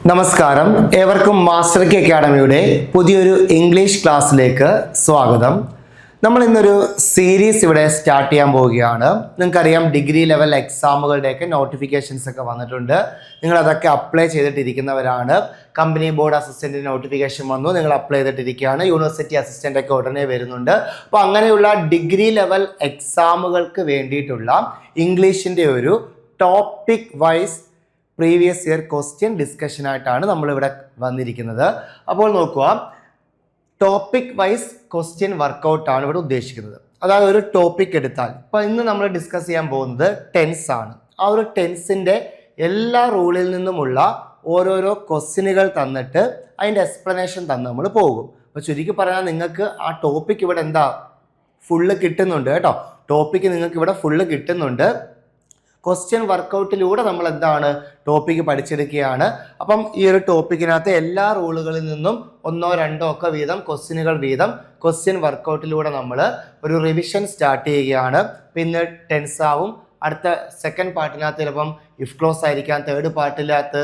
നമസ്കാരം, ഏവർക്കും master K അക്കാഡമിയുടെ പുതിയൊരു ഇംഗ്ലീഷ് ക്ലാസ്സിലേക്ക് സ്വാഗതം. നമ്മൾ ഇന്നൊരു സീരീസ് ഇവിടെ സ്റ്റാർട്ട് ചെയ്യാൻ പോവുകയാണ്. നിങ്ങൾക്കറിയാം, ഡിഗ്രി ലെവൽ എക്സാമുകളുടെയൊക്കെ നോട്ടിഫിക്കേഷൻസ് ഒക്കെ വന്നിട്ടുണ്ട്. നിങ്ങളതൊക്കെ അപ്ലൈ ചെയ്തിട്ടിരിക്കുന്നവരാണ്. കമ്പനി ബോർഡ് അസിസ്റ്റൻറ്റിന് നോട്ടിഫിക്കേഷൻ വന്നു, നിങ്ങൾ അപ്ലൈ ചെയ്തിട്ടിരിക്കുകയാണ്. യൂണിവേഴ്സിറ്റി അസിസ്റ്റൻ്റ് ഒക്കെ ഉടനെ വരുന്നുണ്ട്. അപ്പോൾ അങ്ങനെയുള്ള ഡിഗ്രി ലെവൽ എക്സാമുകൾക്ക് വേണ്ടിയിട്ടുള്ള ഇംഗ്ലീഷിൻ്റെ ഒരു topic wise previous year question discussion ആയിട്ടാണ് നമ്മളിവിടെ വന്നിരിക്കുന്നത്. അപ്പോൾ നോക്കുക, ടോപ്പിക് വൈസ് ക്വസ്റ്റ്യൻ വർക്കൗട്ടാണ് ഇവിടെ ഉദ്ദേശിക്കുന്നത്. അതായത് ഒരു ടോപ്പിക് എടുത്താൽ, ഇപ്പോൾ ഇന്ന് നമ്മൾ ഡിസ്കസ് ചെയ്യാൻ പോകുന്നത് ടെൻസ് ആണ്. ആ ഒരു ടെൻസിൻ്റെ എല്ലാ റൂളിൽ നിന്നുമുള്ള ഓരോരോ ക്വസ്റ്റ്യനുകൾ തന്നിട്ട് അതിൻ്റെ എക്സ്പ്ലനേഷൻ തന്ന് നമ്മൾ പോകും. അപ്പോൾ ചുരുക്കി പറഞ്ഞാൽ നിങ്ങൾക്ക് ആ ടോപ്പിക് ഇവിടെ എന്താ ഫുള്ള് കിട്ടുന്നുണ്ട് കേട്ടോ. ടോപ്പിക്ക് നിങ്ങൾക്ക് ഇവിടെ ഫുള്ള് കിട്ടുന്നുണ്ട്. ക്വസ്റ്റ്യൻ വർക്കൗട്ടിലൂടെ നമ്മൾ എന്താണ് ടോപ്പിക്ക് പഠിച്ചെടുക്കുകയാണ്. അപ്പം ഈ ഒരു ടോപ്പിക്കിനകത്ത് എല്ലാ റൂളുകളിൽ നിന്നും ഒന്നോ രണ്ടോ ഒക്കെ വീതം ക്വസ്റ്റ്യനുകൾ വീതം ക്വസ്റ്റ്യൻ വർക്കൗട്ടിലൂടെ നമ്മൾ ഒരു റിവിഷൻ സ്റ്റാർട്ട് ചെയ്യുകയാണ്. പിന്നെ ടെൻസ് ആവും. അടുത്ത സെക്കൻഡ് പാർട്ടിനകത്ത് ചിലപ്പം ഇഫ് ക്ലോസ് ആയിരിക്കാം, തേർഡ് പാർട്ടിനകത്ത്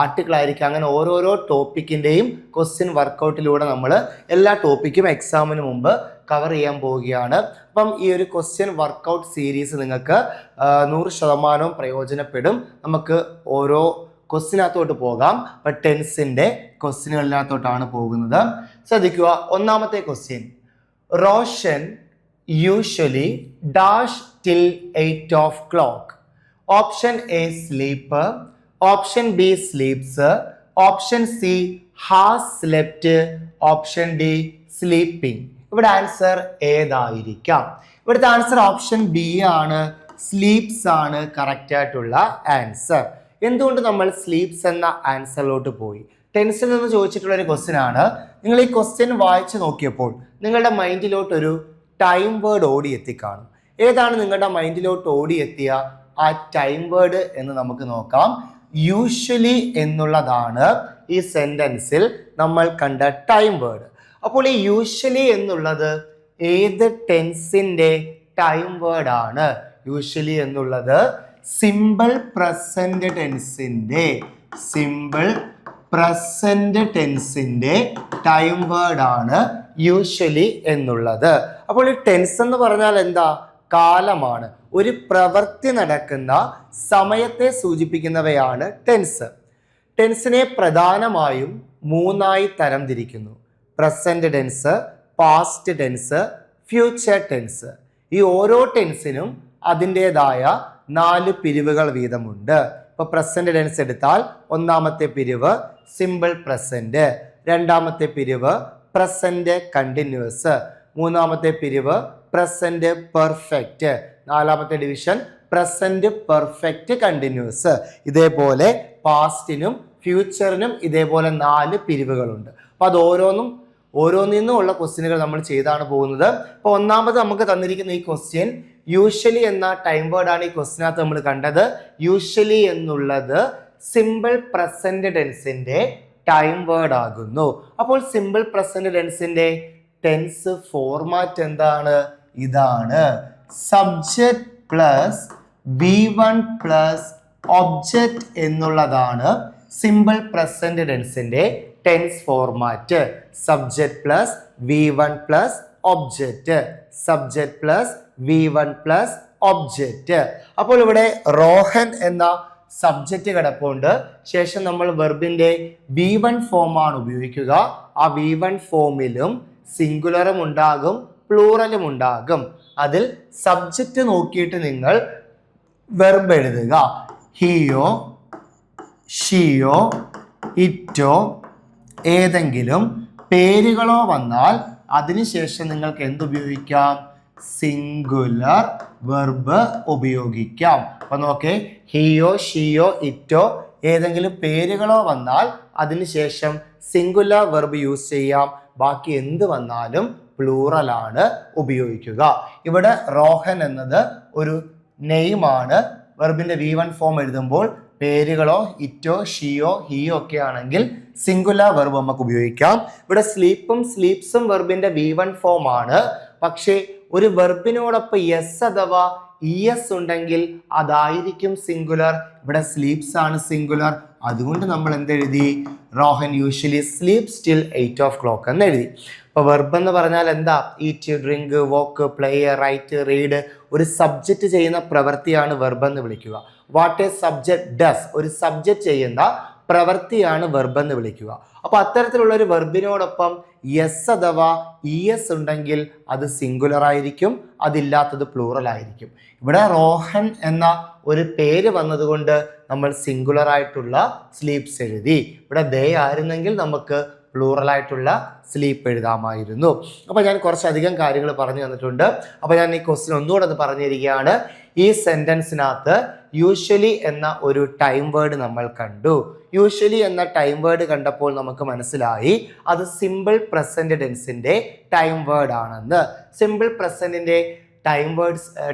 ആർട്ടിക്കിൾ ആയിരിക്കാം. അങ്ങനെ ഓരോരോ ടോപ്പിക്കിൻ്റെയും ക്വസ്റ്റ്യൻ വർക്കൗട്ടിലൂടെ നമ്മൾ എല്ലാ ടോപ്പിക്കും എക്സാമിന് മുമ്പ് കവർ ചെയ്യാൻ പോവുകയാണ്. അപ്പം ഈ ഒരു ക്വസ്റ്റ്യൻ വർക്കൗട്ട് സീരീസ് നിങ്ങൾക്ക് 100% പ്രയോജനപ്പെടും. നമുക്ക് ഓരോ ക്വസ്റ്റ്യനകത്തോട്ട് പോകാം. അപ്പം ടെൻസിൻ്റെ ക്വസ്റ്റ്യനുകളിനകത്തോട്ടാണ് പോകുന്നത്. ശ്രദ്ധിക്കുക, ഒന്നാമത്തെ question, Roshan usually dash till 8 o'clock. Option A sleeper, option B sleeps, option C has slept, option D sleeping. ഇവിടെ ആൻസർ ഏതായിരിക്കാം? ഇവിടുത്തെ ആൻസർ ഓപ്ഷൻ ബി ആണ്, സ്ലീപ്സ് ആണ് കറക്റ്റ് ആയിട്ടുള്ള ആൻസർ. എന്തുകൊണ്ട് നമ്മൾ സ്ലീപ്സ് എന്ന ആൻസറിലോട്ട് പോയി? ടെൻസിൽ നിന്ന് ചോദിച്ചിട്ടുള്ള ഒരു ക്വസ്റ്റ്യൻ ആണ്. നിങ്ങൾ ഈ ക്വസ്റ്റ്യൻ വായിച്ചു നോക്കിയപ്പോൾ നിങ്ങളുടെ മൈൻഡിലോട്ടൊരു ടൈം വേർഡ് ഓടിയെത്തിക്കാണും. ഏതാണ് നിങ്ങളുടെ മൈൻഡിലോട്ട് ഓടിയെത്തിയ ആ ടൈം വേർഡ് എന്ന് നമുക്ക് നോക്കാം. യൂഷ്വലി എന്നുള്ളതാണ് ഈ സെന്റൻസിൽ നമ്മൾ കണ്ട ടൈം വേർഡ്. അപ്പോൾ ഈ യൂഷ്വലി എന്നുള്ളത് ഏത് ടെൻസിൻ്റെ ടൈം വേർഡ് ആണ്? യൂഷ്വലി എന്നുള്ളത് സിമ്പിൾ പ്രസന്റ് ടെൻസിൻ്റെ ടൈം വേർഡ് ആണ് യൂഷ്വലി എന്നുള്ളത്. അപ്പോൾ ഈ ടെൻസ് എന്ന് പറഞ്ഞാൽ എന്താ? കാലമാണ്. ഒരു പ്രവൃത്തി നടക്കുന്ന സമയത്തെ സൂചിപ്പിക്കുന്നവയാണ് ടെൻസ്. ടെൻസിനെ പ്രധാനമായും 3 തരംതിരിക്കുന്നു: present tense, past tense, future tense. ഈ ഓരോ ടെൻസിനും അതിൻ്റെതായ 4 പിരിവുകൾ വീതമുണ്ട്. ഇപ്പോൾ പ്രസന്റ് ടെൻസ് എടുത്താൽ ഒന്നാമത്തെ പിരിവ് സിമ്പിൾ പ്രസന്റ്, രണ്ടാമത്തെ പിരിവ് പ്രസന്റ് കണ്ടിന്യൂസ്, മൂന്നാമത്തെ പിരിവ് പ്രസന്റ് പെർഫെക്റ്റ്, നാലാമത്തെ ഡിവിഷൻ പ്രസന്റ് പെർഫെക്റ്റ് കണ്ടിന്യൂസ്. ഇതേപോലെ പാസ്റ്റിനും ഫ്യൂച്ചറിനും ഇതേപോലെ 4 പിരിവുകളുണ്ട്. അപ്പോൾ അത് ഓരോന്നിന്നുമുള്ള ക്വസ്റ്റ്യനുകൾ നമ്മൾ ചെയ്താണ് പോകുന്നത്. അപ്പോൾ ഒന്നാമത് നമുക്ക് തന്നിരിക്കുന്ന ഈ ക്വസ്റ്റ്യൻ യൂഷ്വലി എന്ന ടൈം വേർഡ് ആണ്. ഈ ക്വസ്റ്റ്യനകത്ത് നമ്മൾ കണ്ടത് യൂഷ്വലി എന്നുള്ളത് സിമ്പിൾ പ്രസന്റ് ടെൻസിന്റെ ടൈം വേർഡ് ആകുന്നു. അപ്പോൾ സിമ്പിൾ പ്രസന്റ് ടെൻസിന്റെ ടെൻസ് ഫോർമാറ്റ് എന്താണ്? ഇതാണ്. Subject plus V1 plus object എന്നുള്ളതാണ് സിമ്പിൾ പ്രസന്റ് ടെൻസിന്റെ tense format. Subject plus V1 plus object, subject plus V1 plus object. അപ്പോൾ ഇവിടെ റോഹൻ എന്ന സബ്ജക്റ്റ് കിടപ്പുണ്ട്. ശേഷം നമ്മൾ വെർബിന്റെ V1 ഫോമാണ് ഉപയോഗിക്കുക. ആ V1 ഫോമിലും സിംഗുലറും ഉണ്ടാകും, പ്ലൂറലും ഉണ്ടാകും. അതിൽ സബ്ജക്റ്റ് നോക്കിയിട്ട് നിങ്ങൾ വെർബ് എഴുതുക. ഹിയോ, ഷിയോ, ഇറ്റോ ഏതെങ്കിലും പേരുകളോ വന്നാൽ അതിനുശേഷം നിങ്ങൾക്ക് എന്തുപയോഗിക്കാം? സിംഗുലർ വെർബ് ഉപയോഗിക്കാം. അപ്പൊ നോക്കേ, ഹിയോ, ഷിയോ, ഇറ്റോ ഏതെങ്കിലും പേരുകളോ വന്നാൽ അതിനുശേഷം സിംഗുലർ വെർബ് യൂസ് ചെയ്യാം. ബാക്കി എന്ത് വന്നാലും പ്ലൂറലാണ് ഉപയോഗിക്കുക. ഇവിടെ റോഹൻ എന്നത് ഒരു നെയിമാണ്. വെർബിന്റെ V1 ഫോം എഴുതുമ്പോൾ പേരുകളോ ഇറ്റോ, ഷിയോ, ഹിയോ ഒക്കെ ആണെങ്കിൽ സിംഗുലർ വെർബ് നമുക്ക് ഉപയോഗിക്കാം. ഇവിടെ സ്ലീപ്പും സ്ലീപ്സും വെർബിന്റെ V1 ഫോം ആണ്. പക്ഷേ ഒരു വെർബിനോടൊപ്പം യെസ് അഥവാ es ഉണ്ടെങ്കിൽ അതായിരിക്കും സിംഗുലർ. ഇവിടെ സ്ലീപ്സ് ആണ് സിംഗുലർ. അതുകൊണ്ട് നമ്മൾ എന്തെഴുതി? Rohan usually sleeps till 8 o'clock എന്ന് എഴുതി. അപ്പോൾ വെർബ് എന്ന് പറഞ്ഞാൽ എന്താ? Eat, drink, walk, play, write, read. ഒരു സബ്ജക്റ്റ് ചെയ്യുന്ന പ്രവൃത്തിയാണ് വെർബ് എന്ന് വിളിക്കുക. വാട്ട് എ സബ്ജക്റ്റ് ഡസ്, ഒരു സബ്ജക്റ്റ് ചെയ്യുന്ന പ്രവൃത്തിയാണ് വെർബ് എന്ന് വിളിക്കുക. അപ്പൊ അത്തരത്തിലുള്ള ഒരു വെർബിനോടൊപ്പം എസ് അഥവാ es ഉണ്ടെങ്കിൽ അത് സിംഗുലർ ആയിരിക്കും, അതില്ലാത്തത് പ്ലൂറൽ ആയിരിക്കും. ഇവിടെ റോഹൻ എന്ന ഒരു പേര് വന്നതുകൊണ്ട് നമ്മൾ സിംഗുലർ ആയിട്ടുള്ള സ്ലീപ്സ് എഴുതി. ഇവിടെ ദേ ആയിരുന്നെങ്കിൽ നമുക്ക് പ്ലൂറൽ ആയിട്ടുള്ള സ്ലീപ്പ് എഴുതാമായിരുന്നു. അപ്പോൾ ഞാൻ കുറച്ചധികം കാര്യങ്ങൾ പറഞ്ഞു തന്നിട്ടുണ്ട്. അപ്പോൾ ഞാൻ ഈ ക്വസ്റ്റ്യൻ ഒന്നുകൂടെ ഒന്ന് പറഞ്ഞിരിക്കുകയാണ്. ഈ സെന്റൻസിനകത്ത് യൂഷ്വലി എന്ന ഒരു ടൈം വേർഡ് നമ്മൾ കണ്ടു. യൂഷ്വലി എന്ന ടൈം വേർഡ് കണ്ടപ്പോൾ നമുക്ക് മനസ്സിലായി അത് സിമ്പിൾ പ്രസന്റ് ടെൻസിന്റെ ടൈം വേർഡ് ആണെന്ന്. സിമ്പിൾ പ്രസന്റിന്റെ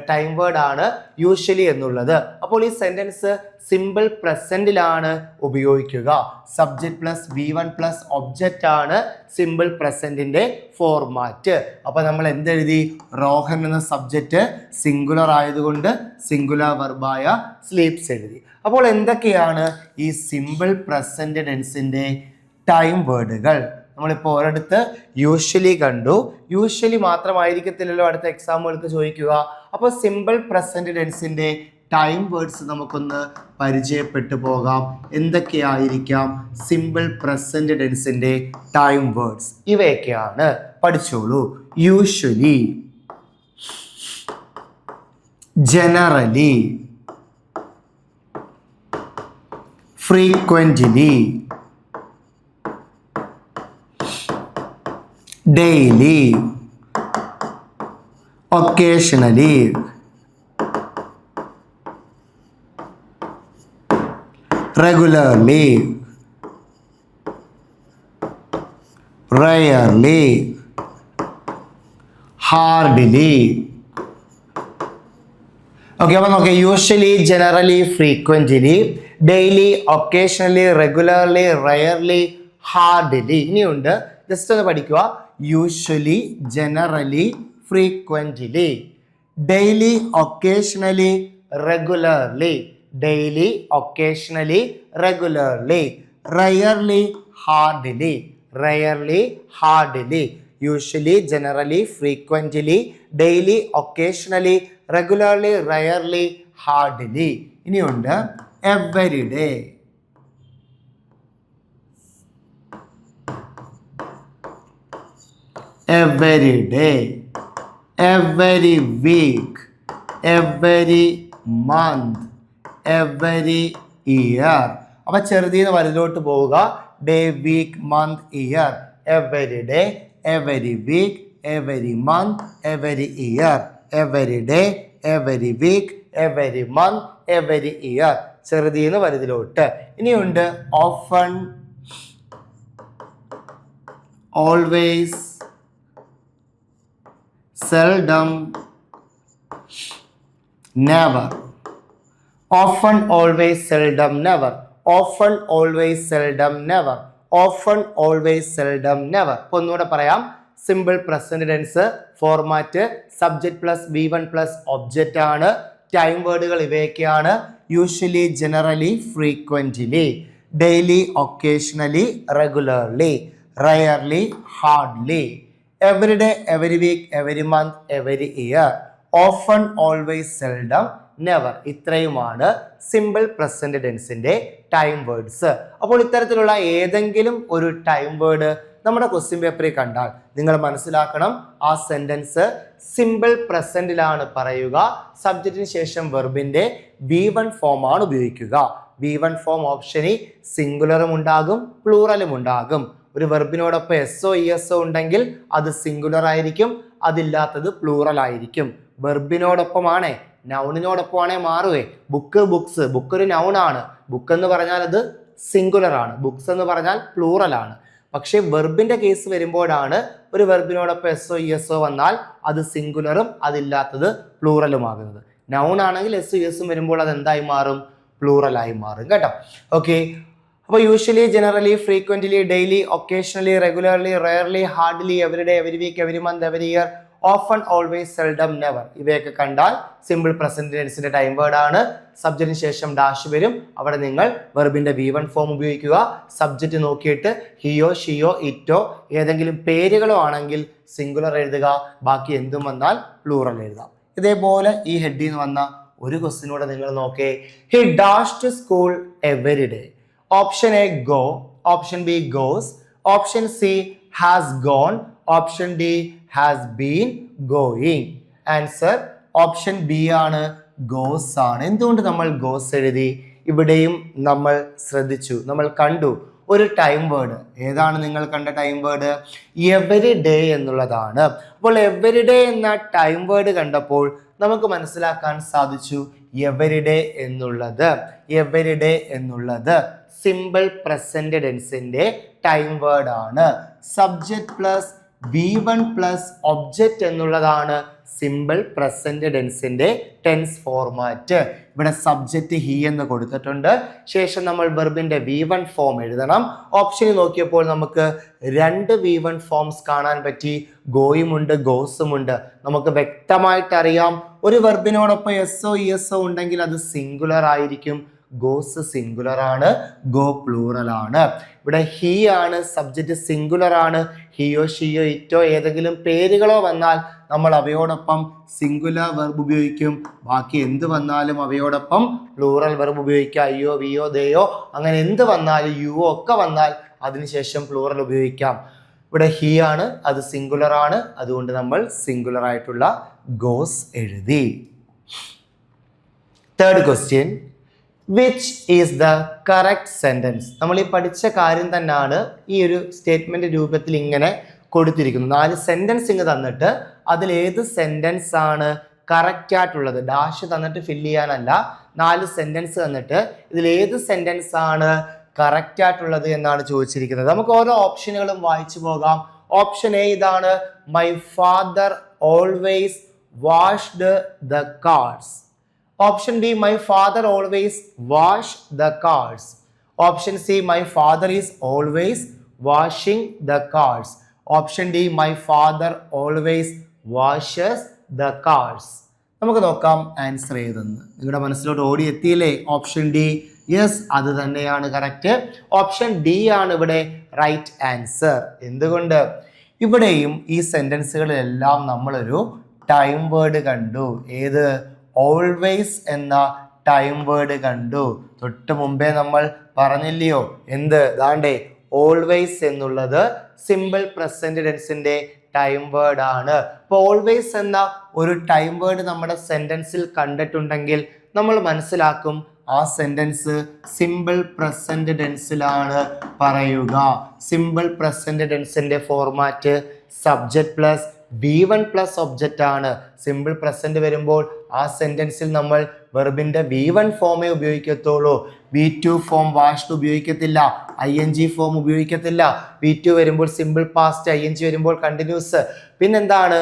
ടൈം വേർഡ് ആണ് യൂഷ്വലി എന്നുള്ളത്. അപ്പോൾ ഈ സെന്റൻസ് സിമ്പിൾ പ്രസന്റിലാണ് ഉപയോഗിക്കുക. Subject plus V1 plus object ആണ് സിമ്പിൾ പ്രസന്റിന്റെ ഫോർമാറ്റ്. അപ്പൊ നമ്മൾ എന്തെഴുതി? റോഹൻ എന്ന സബ്ജക്റ്റ് സിംഗുലർ ആയതുകൊണ്ട് സിംഗുലർ വെർബായ സ്ലീപ്സ് എഴുതി. അപ്പോൾ എന്തൊക്കെയാണ് ഈ സിമ്പിൾ പ്രസന്റ് ടെൻസിന്റെ ടൈം വേർഡുകൾ? നമ്മളിപ്പോൾ ഒരിടത്ത് യൂഷ്വലി കണ്ടു. യൂഷ്വലി മാത്രമായിരിക്കത്തില്ലല്ലോ അടുത്ത എക്സാമുകൾക്ക് ചോദിക്കുക. അപ്പോൾ സിമ്പിൾ പ്രസന്റ് ടെൻസിന്റെ ടൈം വേർഡ്സ് നമുക്കൊന്ന് പരിചയപ്പെട്ടു പോകാം. എന്തൊക്കെയായിരിക്കാം സിമ്പിൾ പ്രസന്റ് ടെൻസിന്റെ ടൈം വേർഡ്സ്? ഇവയൊക്കെയാണ്, പഠിച്ചോളൂ. Usually, generally, frequently, daily, occasionally, regularly, rarely, hardly. Okay, അപ്പോൾ നോക്കാം. Usually, generally, frequently, daily, occasionally, regularly, rarely, hardly. ഇനിയുണ്ട്, ജസ്റ്റ് ഒന്ന് പഠിക്കുക. Usually, generally, frequently, daily, occasionally, regularly, daily, occasionally, regularly, rarely, hardly, rarely, hardly. Usually, generally, frequently, daily, occasionally, regularly, rarely, hardly. ഇനിയുണ്ട് everyday, every day, every week, every month, every year. അപ്പോൾ ചെറുതീന്ന് വലുതോട്ട് പോവുക. Day, week, month, year. Every day, every week, every month, every year. Every day, every week, every month, every year. ചെറുതീന്ന് വലുതിലോട്ട്. ഇനിയുണ്ട് often, always, seldom, never. Often, always, seldom, never. Often, always, seldom, never. Often, always, seldom, never. ഒന്നുകൂടെ പറയാം. Simple present tense format subject plus V1 plus object ആണ്. Time വേർഡുകൾ ഇവയൊക്കെയാണ്. Usually, generally, frequently, daily, occasionally, regularly, rarely, hardly. Every day, every week, every month, every year. Often, always, seldom, never. ഇത്രയുമാണ് simple present ടെൻസിന്റെ time words. അപ്പോൾ ഇത്തരത്തിലുള്ള ഏതെങ്കിലും ഒരു time word നമ്മുടെ ക്വസ്റ്റ്യൻ പേപ്പറിൽ കണ്ടാൽ നിങ്ങൾ മനസ്സിലാക്കണം ആ സെന്റൻസ് സിമ്പിൾ പ്രസന്റിലാണ് പറയുക. സബ്ജക്റ്റിന് ശേഷം വെർബിന്റെ V1 ഫോം ആണ് ഉപയോഗിക്കുക. V1 ഫോം ഓപ്ഷനിൽ സിംഗുലറും ഉണ്ടാകും, പ്ലൂറലും ഉണ്ടാകും. ഒരു വെർബിനോടൊപ്പം എസ്ഒ ഇഎസ്ഒ ഉണ്ടെങ്കിൽ അത് സിംഗുലർ ആയിരിക്കും, അതില്ലാത്തത് പ്ലൂറൽ ആയിരിക്കും. വെർബിനോടൊപ്പമാണേ, നൗണിനോടൊപ്പമാണേ മാറുവേ. Book, books. ബുക്ക് ഒരു നൗൺ ആണ്. ബുക്ക് എന്ന് പറഞ്ഞാൽ അത് സിംഗുലർ ആണ്, ബുക്സ് എന്ന് പറഞ്ഞാൽ പ്ലൂറൽ ആണ്. പക്ഷേ വെർബിന്റെ കേസ് വരുമ്പോഴാണ് ഒരു വെർബിനോടൊപ്പം എസ്ഒ ഇഎസ്ഒ വന്നാൽ അത് സിംഗുലറും അതില്ലാത്തത് പ്ലൂറലുമാകുന്നത്. നൗൺ ആണെങ്കിൽ എസ് ഇഎസും വരുമ്പോൾ അത് എന്തായി മാറും? പ്ലൂറലായി മാറും കേട്ടോ. ഓക്കെ, അപ്പോൾ usually, generally, frequently, daily, occasionally, regularly, rarely, hardly, every day, every week, every month, every year. Often, always, seldom, never ഇവയൊക്കെ കണ്ടാൽ സിമ്പിൾ പ്രസന്റ് ടെൻസിന്റെ ടൈം വേർഡ് ആണ്. സബ്ജക്റ്റിന് ശേഷം ഡാഷ് വരും. അവിടെ നിങ്ങൾ വെർബിന്റെ V1 ഫോം ഉപയോഗിക്കുക. സബ്ജക്റ്റ് നോക്കിയിട്ട് ഹിയോ, ഷിയോ, ഇറ്റോ ഏതെങ്കിലും പേരുകളോ ആണെങ്കിൽ സിംഗുലർ എഴുതുക. ബാക്കി എന്തും വന്നാൽ പ്ലൂറൽ എഴുതാം. ഇതേപോലെ ഈ ഹെഡിൽ നിന്ന് വന്ന ഒരു ക്വസ്റ്റിനൂടെ നിങ്ങൾ നോക്കേ. He dash to school every day. Option A go, option B goes, option C has gone, option D has been going. Answer option B ആണ്, ഗോസ് ആണ്. എന്തുകൊണ്ട് നമ്മൾ ഗോസ് എഴുതി? ഇവിടെയും നമ്മൾ ശ്രദ്ധിച്ചു, നമ്മൾ കണ്ടു ഒരു ടൈം വേർഡ്. ഏതാണ് നിങ്ങൾ കണ്ട ടൈം വേർഡ്? എവരി ഡേ എന്നുള്ളതാണ്. അപ്പോൾ എവരി ഡേ എന്ന ടൈം വേർഡ് കണ്ടപ്പോൾ നമുക്ക് മനസ്സിലാക്കാൻ സാധിച്ചു എവരി ഡേ എന്നുള്ളത് സിമ്പിൾ പ്രസന്റ് ടെൻസിന്റെ ടൈം വേർഡ് ആണ്. Subject plus V1 plus object എന്നുള്ളതാണ് സിമ്പിൾ പ്രസന്റ് ടെൻസിന്റെ ടെൻസ് ഫോർമാറ്റ്. ഇവിടെ സബ്ജക്റ്റ് ഹി എന്ന് കൊടുത്തിട്ടുണ്ട്. ശേഷം നമ്മൾ വെർബിന്റെ V1 ഫോം എഴുതണം. ഓപ്ഷനിൽ നോക്കിയപ്പോൾ നമുക്ക് 2 V1 ഫോംസ് കാണാൻ പറ്റി. ഗോയും ഉണ്ട്, ഗോസും ഉണ്ട്. നമുക്ക് വ്യക്തമായിട്ട് അറിയാം ഒരു വെർബിനോടൊപ്പം എസ്ഒ ഇഎസ്ഒ ഉണ്ടെങ്കിൽ അത് സിംഗുലർ ആയിരിക്കും. ഗോസ് സിംഗുലർ ആണ്, ഗോ പ്ലൂറൽ ആണ്. ഇവിടെ ഹി ആണ്, സബ്ജക്റ്റ് സിംഗുലർ ആണ്. ഹിയോ, ഷിയോ, ഇറ്റോ ഏതെങ്കിലും പേരുകളോ വന്നാൽ നമ്മൾ അവയോടൊപ്പം സിംഗുലർ വെർബ് ഉപയോഗിക്കും. ബാക്കി എന്ത് വന്നാലും അവയോടൊപ്പം പ്ലൂറൽ വെർബ് ഉപയോഗിക്കുക. അയ്യോ, വിയോ, ദയോ അങ്ങനെ എന്ത് വന്നാലും യുവോ ഒക്കെ വന്നാൽ അതിനുശേഷം പ്ലൂറൽ ഉപയോഗിക്കാം. ഇവിടെ ഹി ആണ്, അത് സിംഗുലർ ആണ്. അതുകൊണ്ട് നമ്മൾ സിംഗുലർ ആയിട്ടുള്ള ഗോസ് എഴുതി. Third question, which is the correct sentence? നമ്മൾ ഈ പഠിച്ച കാര്യം തന്നെയാണ് ഈ ഒരു സ്റ്റേറ്റ്മെന്റ് രൂപത്തിൽ ഇങ്ങനെ കൊടുത്തിരിക്കുന്നത്. 4 സെന്റൻസ് ഇങ്ങ് തന്നിട്ട് അതിൽ ഏത് സെന്റൻസ് ആണ് കറക്റ്റ് ആയിട്ടുള്ളത്? ഡാഷ് തന്നിട്ട് ഫില്ല് ചെയ്യാനല്ല, 4 സെന്റൻസ് തന്നിട്ട് ഇതിൽ ഏത് സെന്റൻസ് ആണ് കറക്റ്റ് ആയിട്ടുള്ളത് എന്നാണ് ചോദിച്ചിരിക്കുന്നത്. നമുക്ക് ഓരോ ഓപ്ഷനുകളും വായിച്ചു പോകാം. ഓപ്ഷൻ എ ഇതാണ്, my father always washed the cars. Option B, my father always wash the cars. Option C, my father is always washing the cars. Option D, my father always washes the cars. നമുക്ക് നോക്കാം answer ഏതെന്ന്. നിങ്ങളുടെ മനസ്സിലോട്ട് ഓടി എത്തിയില്ലേ? Option D, yes, അത് തന്നെയാണ് correct. Option D ആണ് ഇവിടെ right answer. എന്തുകൊണ്ട്? ഇവിടെയും ഈ സെന്റൻസുകളിലെല്ലാം നമ്മളൊരു ടൈം വേർഡ് കണ്ടു. ഏത്? ഓൾവേസ് എന്ന ടൈം വേർഡ് കണ്ടു. തൊട്ട് മുമ്പേ നമ്മൾ പറഞ്ഞില്ലയോ എന്ത്? ദാണ്ടേ ഓൾവേസ് എന്നുള്ളത് സിമ്പിൾ പ്രസന്റ് ടെൻസിന്റെ ടൈം വേർഡ് ആണ്. അപ്പോൾ ഓൾവേസ് എന്ന ഒരു ടൈം വേർഡ് നമ്മുടെ സെന്റൻസിൽ കണ്ടിട്ടുണ്ടെങ്കിൽ നമ്മൾ മനസ്സിലാക്കും ആ സെന്റൻസ് സിമ്പിൾ പ്രസന്റ് ടെൻസിലാണ് പറയുക. സിമ്പിൾ പ്രസന്റ് ടെൻസിന്റെ format subject plus V1 plus object ആണ്. സിമ്പിൾ പ്രസന്റ് വരുമ്പോൾ ആ സെന്റൻസിൽ നമ്മൾ വെർബിന്റെ V1 ഫോമേ ഉപയോഗിക്കത്തുള്ളൂ. V2 ഫോം വാഷ്ഡ് ഉപയോഗിക്കത്തില്ല, ING ഫോം ഉപയോഗിക്കത്തില്ല. V2 വരുമ്പോൾ സിമ്പിൾ പാസ്റ്റ്, ING വരുമ്പോൾ കണ്ടിന്യൂസ്. പിന്നെന്താണ്?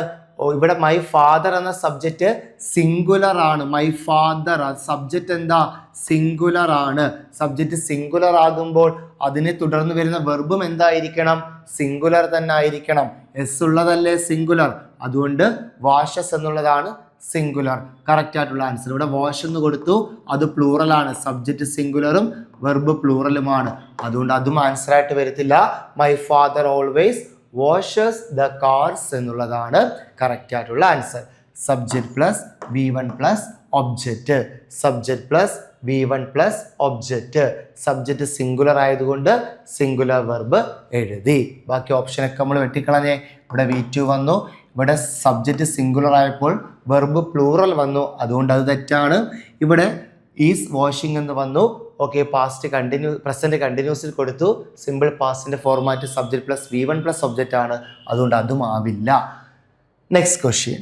ഇവിടെ മൈ ഫാദർ എന്ന സബ്ജക്റ്റ് സിംഗുലർ ആണ്. മൈ ഫാദർ സബ്ജക്റ്റ് എന്താ? സിംഗുലർ ആണ്. സബ്ജക്റ്റ് സിംഗുലർ ആകുമ്പോൾ അതിനെ തുടർന്ന് വരുന്ന വെർബും എന്തായിരിക്കണം? സിംഗുലർ തന്നെ ആയിരിക്കണം. എസ് ഉള്ളതല്ലേ സിംഗുലർ, അതുകൊണ്ട് വാഷസ് എന്നുള്ളതാണ് സിംഗുലർ. കറക്റ്റ് ആയിട്ടുള്ള ആൻസർ. ഇവിടെ വാഷ് എന്ന് കൊടുത്തു, അത് പ്ലൂറൽ ആണ്. സബ്ജക്റ്റ് സിംഗുലറും വെർബ് പ്ലൂറലുമാണ്, അതുകൊണ്ട് അതും ആൻസർ ആയിട്ട് വരത്തില്ല. My father always washes the cars എന്നുള്ളതാണ് കറക്റ്റ് ആയിട്ടുള്ള answer. Subject plus V1 plus object. Subject plus V1 plus object. Subject singular ആയതുകൊണ്ട് സിംഗുലർ വെർബ് എഴുതി. ബാക്കി ഓപ്ഷനൊക്കെ നമ്മൾ വെട്ടിക്കളഞ്ഞേ. ഇവിടെ V2 വന്നു, ഇവിടെ സബ്ജക്റ്റ് സിംഗുലർ ആയപ്പോൾ വെർബ് പ്ലൂറൽ വന്നു, അതുകൊണ്ട് അത് തെറ്റാണ്. ഇവിടെ ഈസ് വാഷിംഗ് എന്ന് വന്നു. ഓക്കെ, പാസ്റ്റ് പ്രസന്റ് കണ്ടിന്യൂസിൽ കൊടുത്തു. സിമ്പിൾ പാസ്റ്റിന്റെ format subject plus V1 plus object ആണ്, അതുകൊണ്ട് അതും ആവില്ല. Next question,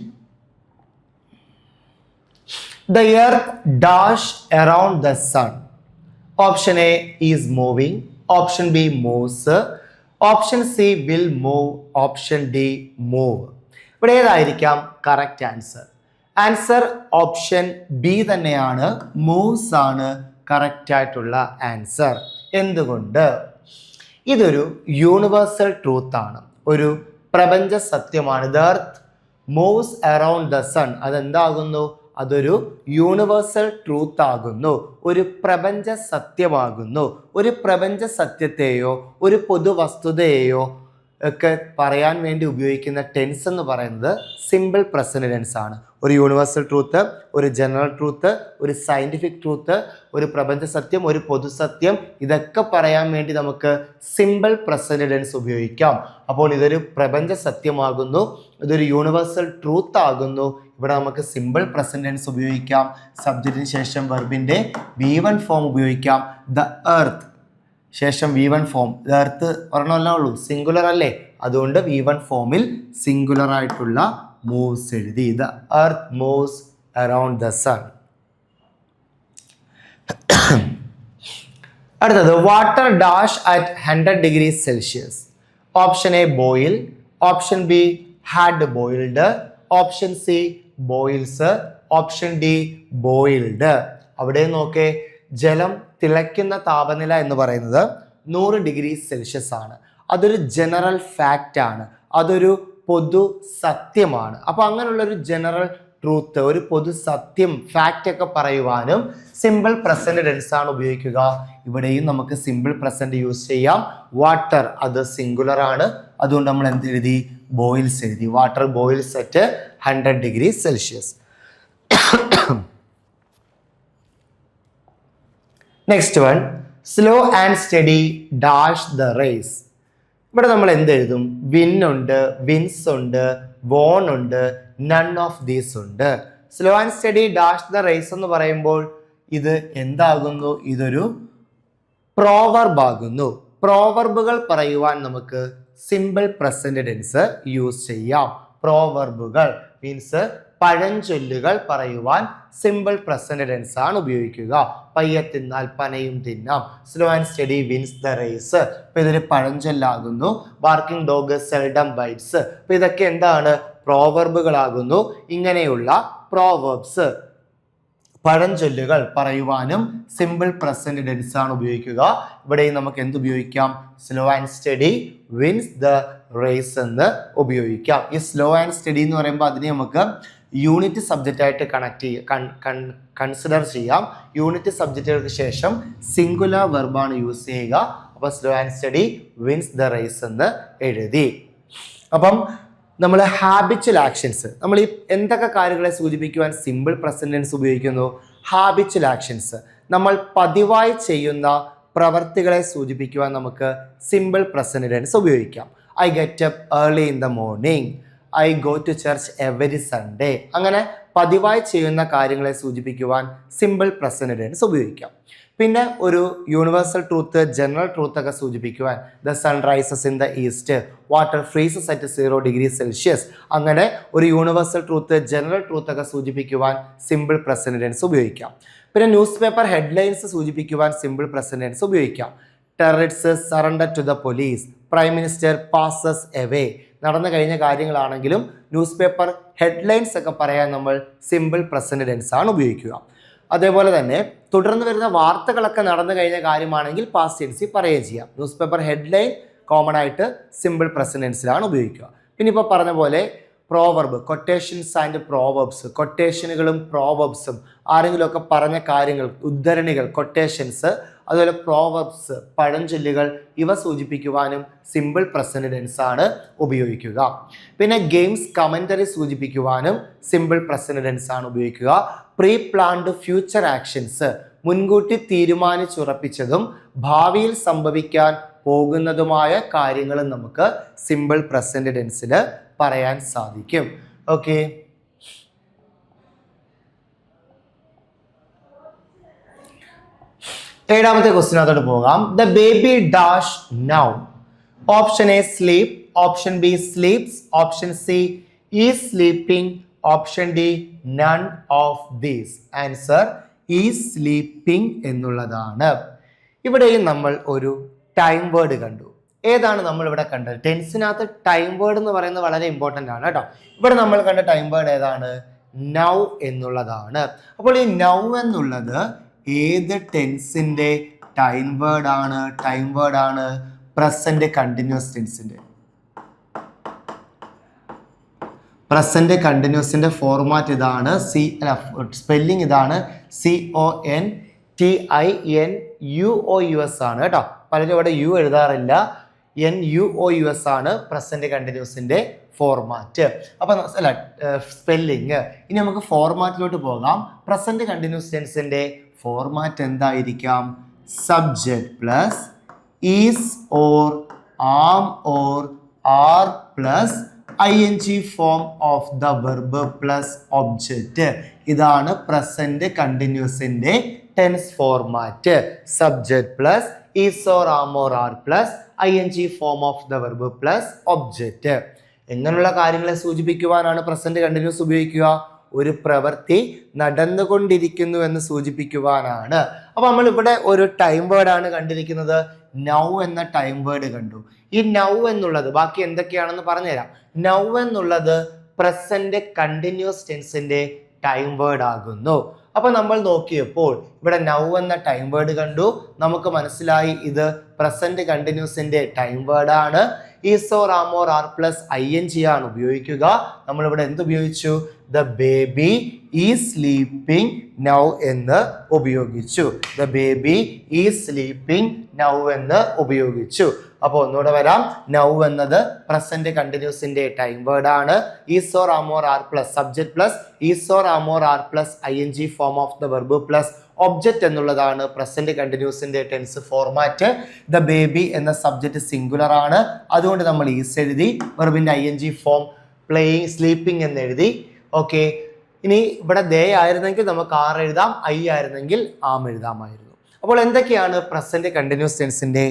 the earth dash around the sun. Option A is moving, option B moves, option C will move, option D move. ഇവിടെ ഏതായിരിക്കാം correct answer? Answer option B തന്നെയാണ്, moves ആണ് correct ആയിട്ടുള്ള answer. എന്തുകൊണ്ട്? ഇതൊരു യൂണിവേഴ്സൽ ട്രൂത്ത് ആണ്, ഒരു പ്രപഞ്ച സത്യമാണ്. The earth moves around the sun. അതെന്താകുന്നു? അതൊരു യൂണിവേഴ്സൽ ട്രൂത്ത് ആകുന്നു, ഒരു പ്രപഞ്ച സത്യമാകുന്നു. ഒരു പ്രപഞ്ച സത്യത്തെയോ ഒരു പൊതുവസ്തുതയെയോ ഒക്കെ പറയാൻ വേണ്ടി ഉപയോഗിക്കുന്ന ടെൻസ് എന്ന് പറയുന്നത് സിമ്പിൾ പ്രസന്റ് ടെൻസ് ആണ്. ഒരു യൂണിവേഴ്സൽ ട്രൂത്ത്, ഒരു ജനറൽ ട്രൂത്ത്, ഒരു സയന്റിഫിക് ട്രൂത്ത്, ഒരു പ്രപഞ്ച സത്യം, ഒരു പൊതുസത്യം, ഇതൊക്കെ പറയാൻ വേണ്ടി നമുക്ക് സിമ്പിൾ പ്രസന്റ് ടെൻസ് ഉപയോഗിക്കാം. അപ്പോൾ ഇതൊരു പ്രപഞ്ച സത്യമാകുന്നു, ഇതൊരു യൂണിവേഴ്സൽ ട്രൂത്ത് ആകുന്നു. ഇവിടെ നമുക്ക് സിമ്പിൾ പ്രസന്റ് ടെൻസ് ഉപയോഗിക്കാം. സബ്ജക്റ്റിന് ശേഷം വെർബിന്റെ V1 ഫോം ഉപയോഗിക്കാം. ദ എർത്ത് ശേഷം V1 ഫോം. എർത്ത് ഒരെണ്ണമല്ലേ ഉള്ളൂ, സിംഗുലർ അല്ലേ? അതുകൊണ്ട് V1 ഫോമിൽ സിംഗുലർ ആയിട്ടുള്ള മൂവ്സ് എഴുതി. The earth moves around the sun. അടുത്തത് water dash at 100 degrees Celsius. Option A boil, option B had boiled, option C boils, option D boiled. അവിടെ നോക്കേ, ജലം തിളയ്ക്കുന്ന താപനില എന്ന് പറയുന്നത് 100 ഡിഗ്രി സെൽഷ്യസ് ആണ്. അതൊരു ജനറൽ ഫാക്റ്റ് ആണ്, അതൊരു പൊതു സത്യമാണ്. അപ്പോൾ അങ്ങനെയുള്ളൊരു ജനറൽ ട്രൂത്ത്, ഒരു പൊതു സത്യം, ഫാക്റ്റ് ഒക്കെ പറയുവാനും സിമ്പിൾ പ്രസന്റ് ടെൻസ് ആണ് ഉപയോഗിക്കുക. ഇവിടെയും നമുക്ക് സിമ്പിൾ പ്രസന്റ് യൂസ് ചെയ്യാം. വാട്ടർ അത് സിംഗുലർ ആണ്, അതുകൊണ്ട് നമ്മൾ എന്ത് എഴുതി? ബോയിൽസ് എഴുതി. Water boils at 100 degrees Celsius. Next one, slow and study dash the race. ഇവിടെ നമ്മൾ എന്ത് എഴുതും? വിൻ ഉണ്ട്, വിൻസ് ഉണ്ട്, വോൺ ഉണ്ട്, നൺ ഓഫ് ദീസ് ഉണ്ട്. Slow and study dash the race എന്ന് പറയുമ്പോൾ ഇത് എന്താകുന്നു? ഇതൊരു പ്രോവർബ് ആകുന്നു. പ്രോവർബുകൾ പറയുവാൻ നമുക്ക് സിമ്പിൾ പ്രസന്റ് ടെൻസ് യൂസ് ചെയ്യാം. പ്രോവർബുകൾ മീൻസ് പഴഞ്ചൊല്ലുകൾ പറയുവാൻ സിമ്പിൾ പ്രസന്റ് ടെൻസ് ആണ് ഉപയോഗിക്കുക. പയ്യെ തിന്നാൽ പനയും തിന്നാം. Slow and steady wins the race. അപ്പൊ ഇതൊരു പഴഞ്ചൊല്ലാകുന്നു. Barking dog seldom bites. അപ്പൊ ഇതൊക്കെ എന്താണ്? പ്രോവർബുകളാകുന്നു. ഇങ്ങനെയുള്ള പ്രോവർബ്സ്, പഴഞ്ചൊല്ലുകൾ പറയുവാനും സിമ്പിൾ പ്രസന്റ് ടെൻസ് ആണ് ഉപയോഗിക്കുക. ഇവിടെയും നമുക്ക് എന്ത് ഉപയോഗിക്കാം? Slow and steady wins the race എന്ന് ഉപയോഗിക്കാം. ഈ സ്ലോ ആൻഡ് സ്റ്റഡി എന്ന് പറയുമ്പോൾ അതിനെ നമുക്ക് യൂണിറ്റ് സബ്ജക്റ്റ് ആയിട്ട് കൺസിഡർ ചെയ്യാം. യൂണിറ്റ് സബ്ജക്റ്റുകൾക്ക് ശേഷം സിംഗുലർ വെർബാണ് യൂസ് ചെയ്യുക. അപ്പോൾ slow and steady wins the race എന്ന് എഴുതി. അപ്പം നമ്മൾ ഹാബിച്വൽ ആക്ഷൻസ്, നമ്മൾ ഈ എന്തൊക്കെ കാര്യങ്ങളെ സൂചിപ്പിക്കുവാൻ സിമ്പിൾ പ്രസന്റ് ടെൻസ് ഉപയോഗിക്കുന്നു? ഹാബിച്വൽ ആക്ഷൻസ്, നമ്മൾ പതിവായി ചെയ്യുന്ന പ്രവർത്തികളെ സൂചിപ്പിക്കുവാൻ നമുക്ക് സിമ്പിൾ പ്രസന്റ് ടെൻസ് ഉപയോഗിക്കാം. I get up early in the morning, I go to church every Sunday. അങ്ങനെ പതിവായി ചെയ്യുന്ന കാര്യങ്ങളെ സൂചിപ്പിക്കുവാൻ സിമ്പിൾ പ്രസന്റ് ടെൻസ് ഉപയോഗിക്കാം. പിന്നെ ഒരു യൂണിവേഴ്സൽ ട്രൂത്ത്, ജനറൽ ട്രൂത്ത് ഒക്കെ സൂചിപ്പിക്കുവാൻ the sun rises in the east, water freezes at 0 degrees Celsius. അങ്ങനെ ഒരു യൂണിവേഴ്സൽ ട്രൂത്ത്, ജനറൽ ട്രൂത്ത് ഒക്കെ സൂചിപ്പിക്കുവാൻ സിമ്പിൾ പ്രസന്റ് ടെൻസ് ഉപയോഗിക്കാം. പിന്നെ ന്യൂസ് പേപ്പർ ഹെഡ്ലൈൻസ് സൂചിപ്പിക്കുവാൻ സിമ്പിൾ പ്രസന്റ് ടെൻസ് ഉപയോഗിക്കാം. Terrorists surrender to the police, prime minister passes away. നടന്നു കഴിഞ്ഞ കാര്യങ്ങളാണെങ്കിലും ന്യൂസ് പേപ്പർ ഹെഡ്ലൈൻസ് ഒക്കെ പറയാൻ നമ്മൾ സിമ്പിൾ പ്രസന്റ് ടെൻസ് ആണ് ഉപയോഗിക്കുക. അതേപോലെ തന്നെ തുടർന്ന് വരുന്ന വാർത്തകളൊക്കെ നടന്നു കഴിഞ്ഞ കാര്യമാണെങ്കിൽ പാസ്റ്റ് ടെൻസിൽ പറയുകയും ചെയ്യാം. ന്യൂസ് പേപ്പർ ഹെഡ്ലൈൻ കോമൺ ആയിട്ട് സിമ്പിൾ പ്രസന്റ് ടെൻസിലാണ് ഉപയോഗിക്കുക. പിന്നെ ഇപ്പോൾ പറഞ്ഞ പോലെ പ്രോവർബ്, കൊട്ടേഷൻസ് ആൻഡ് പ്രോവർബ്സ്, കൊട്ടേഷനുകളും പ്രോവർബ്സും, ആരെങ്കിലുമൊക്കെ പറഞ്ഞ കാര്യങ്ങൾ, ഉദ്ധരണികൾ, കൊട്ടേഷൻസ്, അതുപോലെ പ്രോവർബ്സ്, പഴഞ്ചൊല്ലുകൾ, ഇവ സൂചിപ്പിക്കുവാനും സിമ്പിൾ പ്രസന്റ് ടെൻസ് ആണ് ഉപയോഗിക്കുക. പിന്നെ ഗെയിംസ്, കമന്ററി സൂചിപ്പിക്കുവാനും സിമ്പിൾ പ്രസന്റ് ടെൻസ് ആണ് ഉപയോഗിക്കുക. പ്രീ പ്ലാൻഡ് ഫ്യൂച്ചർ ആക്ഷൻസ്, മുൻകൂട്ടി തീരുമാനിച്ചുറപ്പിച്ചതും ഭാവിയിൽ സംഭവിക്കാൻ പോകുന്നതുമായ കാര്യങ്ങളും നമുക്ക് സിമ്പിൾ പ്രസന്റ് ടെൻസിൽ പറയാൻ സാധിക്കും. ഓക്കെ, ഏഴാമത്തെ ക്വസ്റ്റ്യനകത്തോട്ട് പോകാം. The baby dash now. Option A sleep, option B sleeps, option C is sleeping, option D none of these. Answer is sleeping എന്നുള്ളതാണ്. ഇവിടെയും നമ്മൾ ഒരു ടൈം വേർഡ് കണ്ടു. ഏതാണ് നമ്മൾ ഇവിടെ കണ്ടത്? ടെൻസിനകത്ത് ടൈം വേർഡ് എന്ന് പറയുന്നത് വളരെ ഇമ്പോർട്ടൻ്റ് ആണ് കേട്ടോ. ഇവിടെ നമ്മൾ കണ്ട ടൈം വേർഡ് ഏതാണ്? നൗ എന്നുള്ളതാണ്. അപ്പോൾ ഈ നൗ എന്നുള്ളത് ഏത് ടെൻസിന്റെ ടൈം വേർഡ് ആണ്? ടൈം വേർഡ് ആണ് പ്രസന്റ് കണ്ടിന്യൂസ് ടെൻസിന്റെ. പ്രസന്റ് കണ്ടിന്യൂസിന്റെ ഫോർമാറ്റ് ഇതാണ്. സ്പെല്ലിംഗ് ഇതാണ് CONTINUOUS ആണ് കേട്ടോ. പലരും ഇവിടെ യു എഴുതാറില്ല. NUOUS ആണ് പ്രസന്റ് കണ്ടിന്യൂസിന്റെ ഫോർമാറ്റ്. അപ്പൊ സ്പെല്ലിങ്. ഇനി നമുക്ക് ഫോർമാറ്റിലോട്ട് പോകാം. പ്രസന്റ് കണ്ടിന്യൂസ് ടെൻസിന്റെ ഫോർമാറ്റ് എന്തായിരിക്കാം? Subject plus is or am or are plus ing form of the verb plus object. ഇതാണ് പ്രസന്റ് കണ്ടിന്യൂസിന്റെ tense format. Subject plus is or am or are plus ing form of the verb plus object. എങ്ങനെയുള്ള കാര്യങ്ങളെ സൂചിപ്പിക്കുവാനാണ് present continuous ഉപയോഗിക്കുക? ഒരു പ്രവൃത്തി നടന്നുകൊണ്ടിരിക്കുന്നു എന്ന് സൂചിപ്പിക്കുവാനാണ്. അപ്പൊ നമ്മൾ ഇവിടെ ഒരു ടൈം വേർഡ് ആണ് കണ്ടിരിക്കുന്നത്. നൗ എന്ന ടൈം വേർഡ് കണ്ടു. ഈ നൗ എന്നുള്ളത് ബാക്കി എന്തൊക്കെയാണെന്ന് പറഞ്ഞുതരാം. നൗ എന്നുള്ളത് പ്രസന്റ് കണ്ടിന്യൂസ് ടെൻസിന്റെ ടൈം വേർഡ് ആകുന്നു. അപ്പൊ നമ്മൾ നോക്കിയപ്പോൾ ഇവിടെ നൗ എന്ന ടൈം വേർഡ് കണ്ടു. നമുക്ക് മനസ്സിലായി ഇത് പ്രസന്റ് കണ്ടിന്യൂസിന്റെ ടൈം വേർഡ് ആണ്. Is or am or are plus ing ആണ് ഉപയോഗിക്കുക. നമ്മളിവിടെ എന്ത് ഉപയോഗിച്ചു? The baby is sleeping now എന്ന് ഉപയോഗിച്ചു. The baby is sleeping now എന്ന് ഉപയോഗിച്ചു. അപ്പോൾ ഒന്നുകൂടെ വരാം. നൗ എന്നത് പ്രസന്റ് കണ്ടിന്യൂസിന്റെ ടൈം വേർഡ് ആണ്. Is or am or are plus subject plus is or am or are plus ing form of the verb plus object എന്നുള്ളതാണ് പ്രസന്റ് കണ്ടിന്യൂസിന്റെ ടെൻസ് ഫോർമാറ്റ്. ദ ബേബി എന്ന സബ്ജക്റ്റ് സിംഗുലർ ആണ്. അതുകൊണ്ട് നമ്മൾ is എഴുതി. വെർബിന്റെ ing form playing sleeping എന്ന് എഴുതി. Okay. ഇനി ഇവിടെ ദേ ആയിരുന്നെങ്കിൽ നമുക്ക് ആർ എഴുതാം, ഐ ആയിരുന്നെങ്കിൽ ആം എഴുതാമായിരുന്നു. അപ്പോൾ എന്തൊക്കെയാണ് പ്രസന്റ് കണ്ടിന്യൂസ് ടെൻസിന്റെ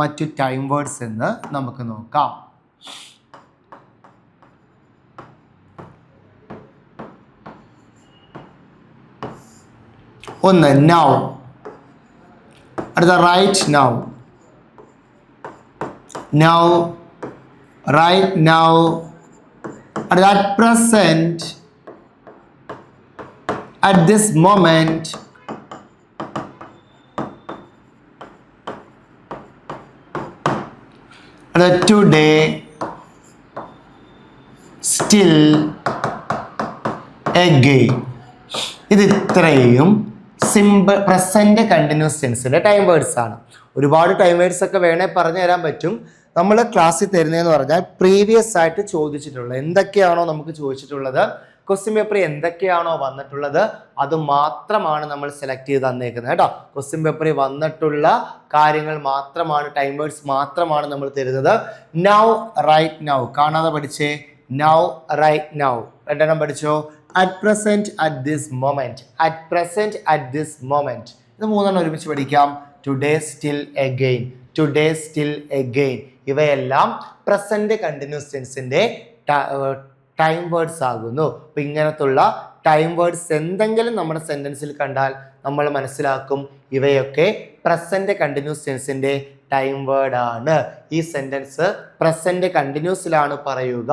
മറ്റു ടൈം വേർഡ്സ് എന്ന് നമുക്ക് നോക്കാം. ഒന്ന് നൗ, അടുത്ത right now, now, right now, അടുത്ത at present, at this moment, today, still, again. ഇത് ഇത്രയും സിമ്പിൾ പ്രസന്റ് കണ്ടിന്യൂസ് ടെൻസിന്റെ ടൈം വേർഡ്സ് ആണ്. ഒരുപാട് ടൈം വേർഡ്സ് ഒക്കെ വേണേ പറഞ്ഞു തരാൻ പറ്റും. നമ്മൾ ക്ലാസ്സിൽ തരുന്നതെന്ന് പറഞ്ഞാൽ പ്രീവിയസ് ആയിട്ട് ചോദിച്ചിട്ടുള്ളത് എന്തൊക്കെയാണോ നമുക്ക് ചോദിച്ചിട്ടുള്ളത്, ക്വസ്റ്റ്യൻ പേപ്പറിൽ എന്തൊക്കെയാണോ വന്നിട്ടുള്ളത് അത് മാത്രമാണ് നമ്മൾ സെലക്ട് ചെയ്ത് തന്നേക്കുന്നത് കേട്ടോ. ക്വസ്റ്റ്യൻ പേപ്പറിൽ വന്നിട്ടുള്ള കാര്യങ്ങൾ മാത്രമാണ്, ടൈം വേർഡ്സ് മാത്രമാണ് നമ്മൾ തരുന്നത്. നൗ, റൈറ്റ് നൗ കാണാതെ പഠിച്ചേ. നൗ, റൈറ്റ് നൗ രണ്ടെണ്ണം പഠിച്ചോ. At present, at this moment, at present, at this moment ഇത് മൂന്നെണ്ണം ഒരുമിച്ച് പഠിക്കാം. Today, still, again, today, still, again ഇവയെല്ലാം പ്രസന്റ് കണ്ടിന്യൂസ് ടെൻസിന്റെ ടൈം വേർഡ്സ് ആകുന്നു. അപ്പൊ ഇങ്ങനത്തുള്ള ടൈം വേർഡ്സ് എന്തെങ്കിലും നമ്മുടെ സെന്റൻസിൽ കണ്ടാൽ നമ്മൾ മനസ്സിലാക്കും ഇവയൊക്കെ പ്രസന്റ് കണ്ടിന്യൂസ് ടെൻസിന്റെ ടൈം വേർഡ് ആണ്. ഈ സെന്റൻസ് പ്രസന്റ് കണ്ടിന്യൂസിലാണ് പറയുക.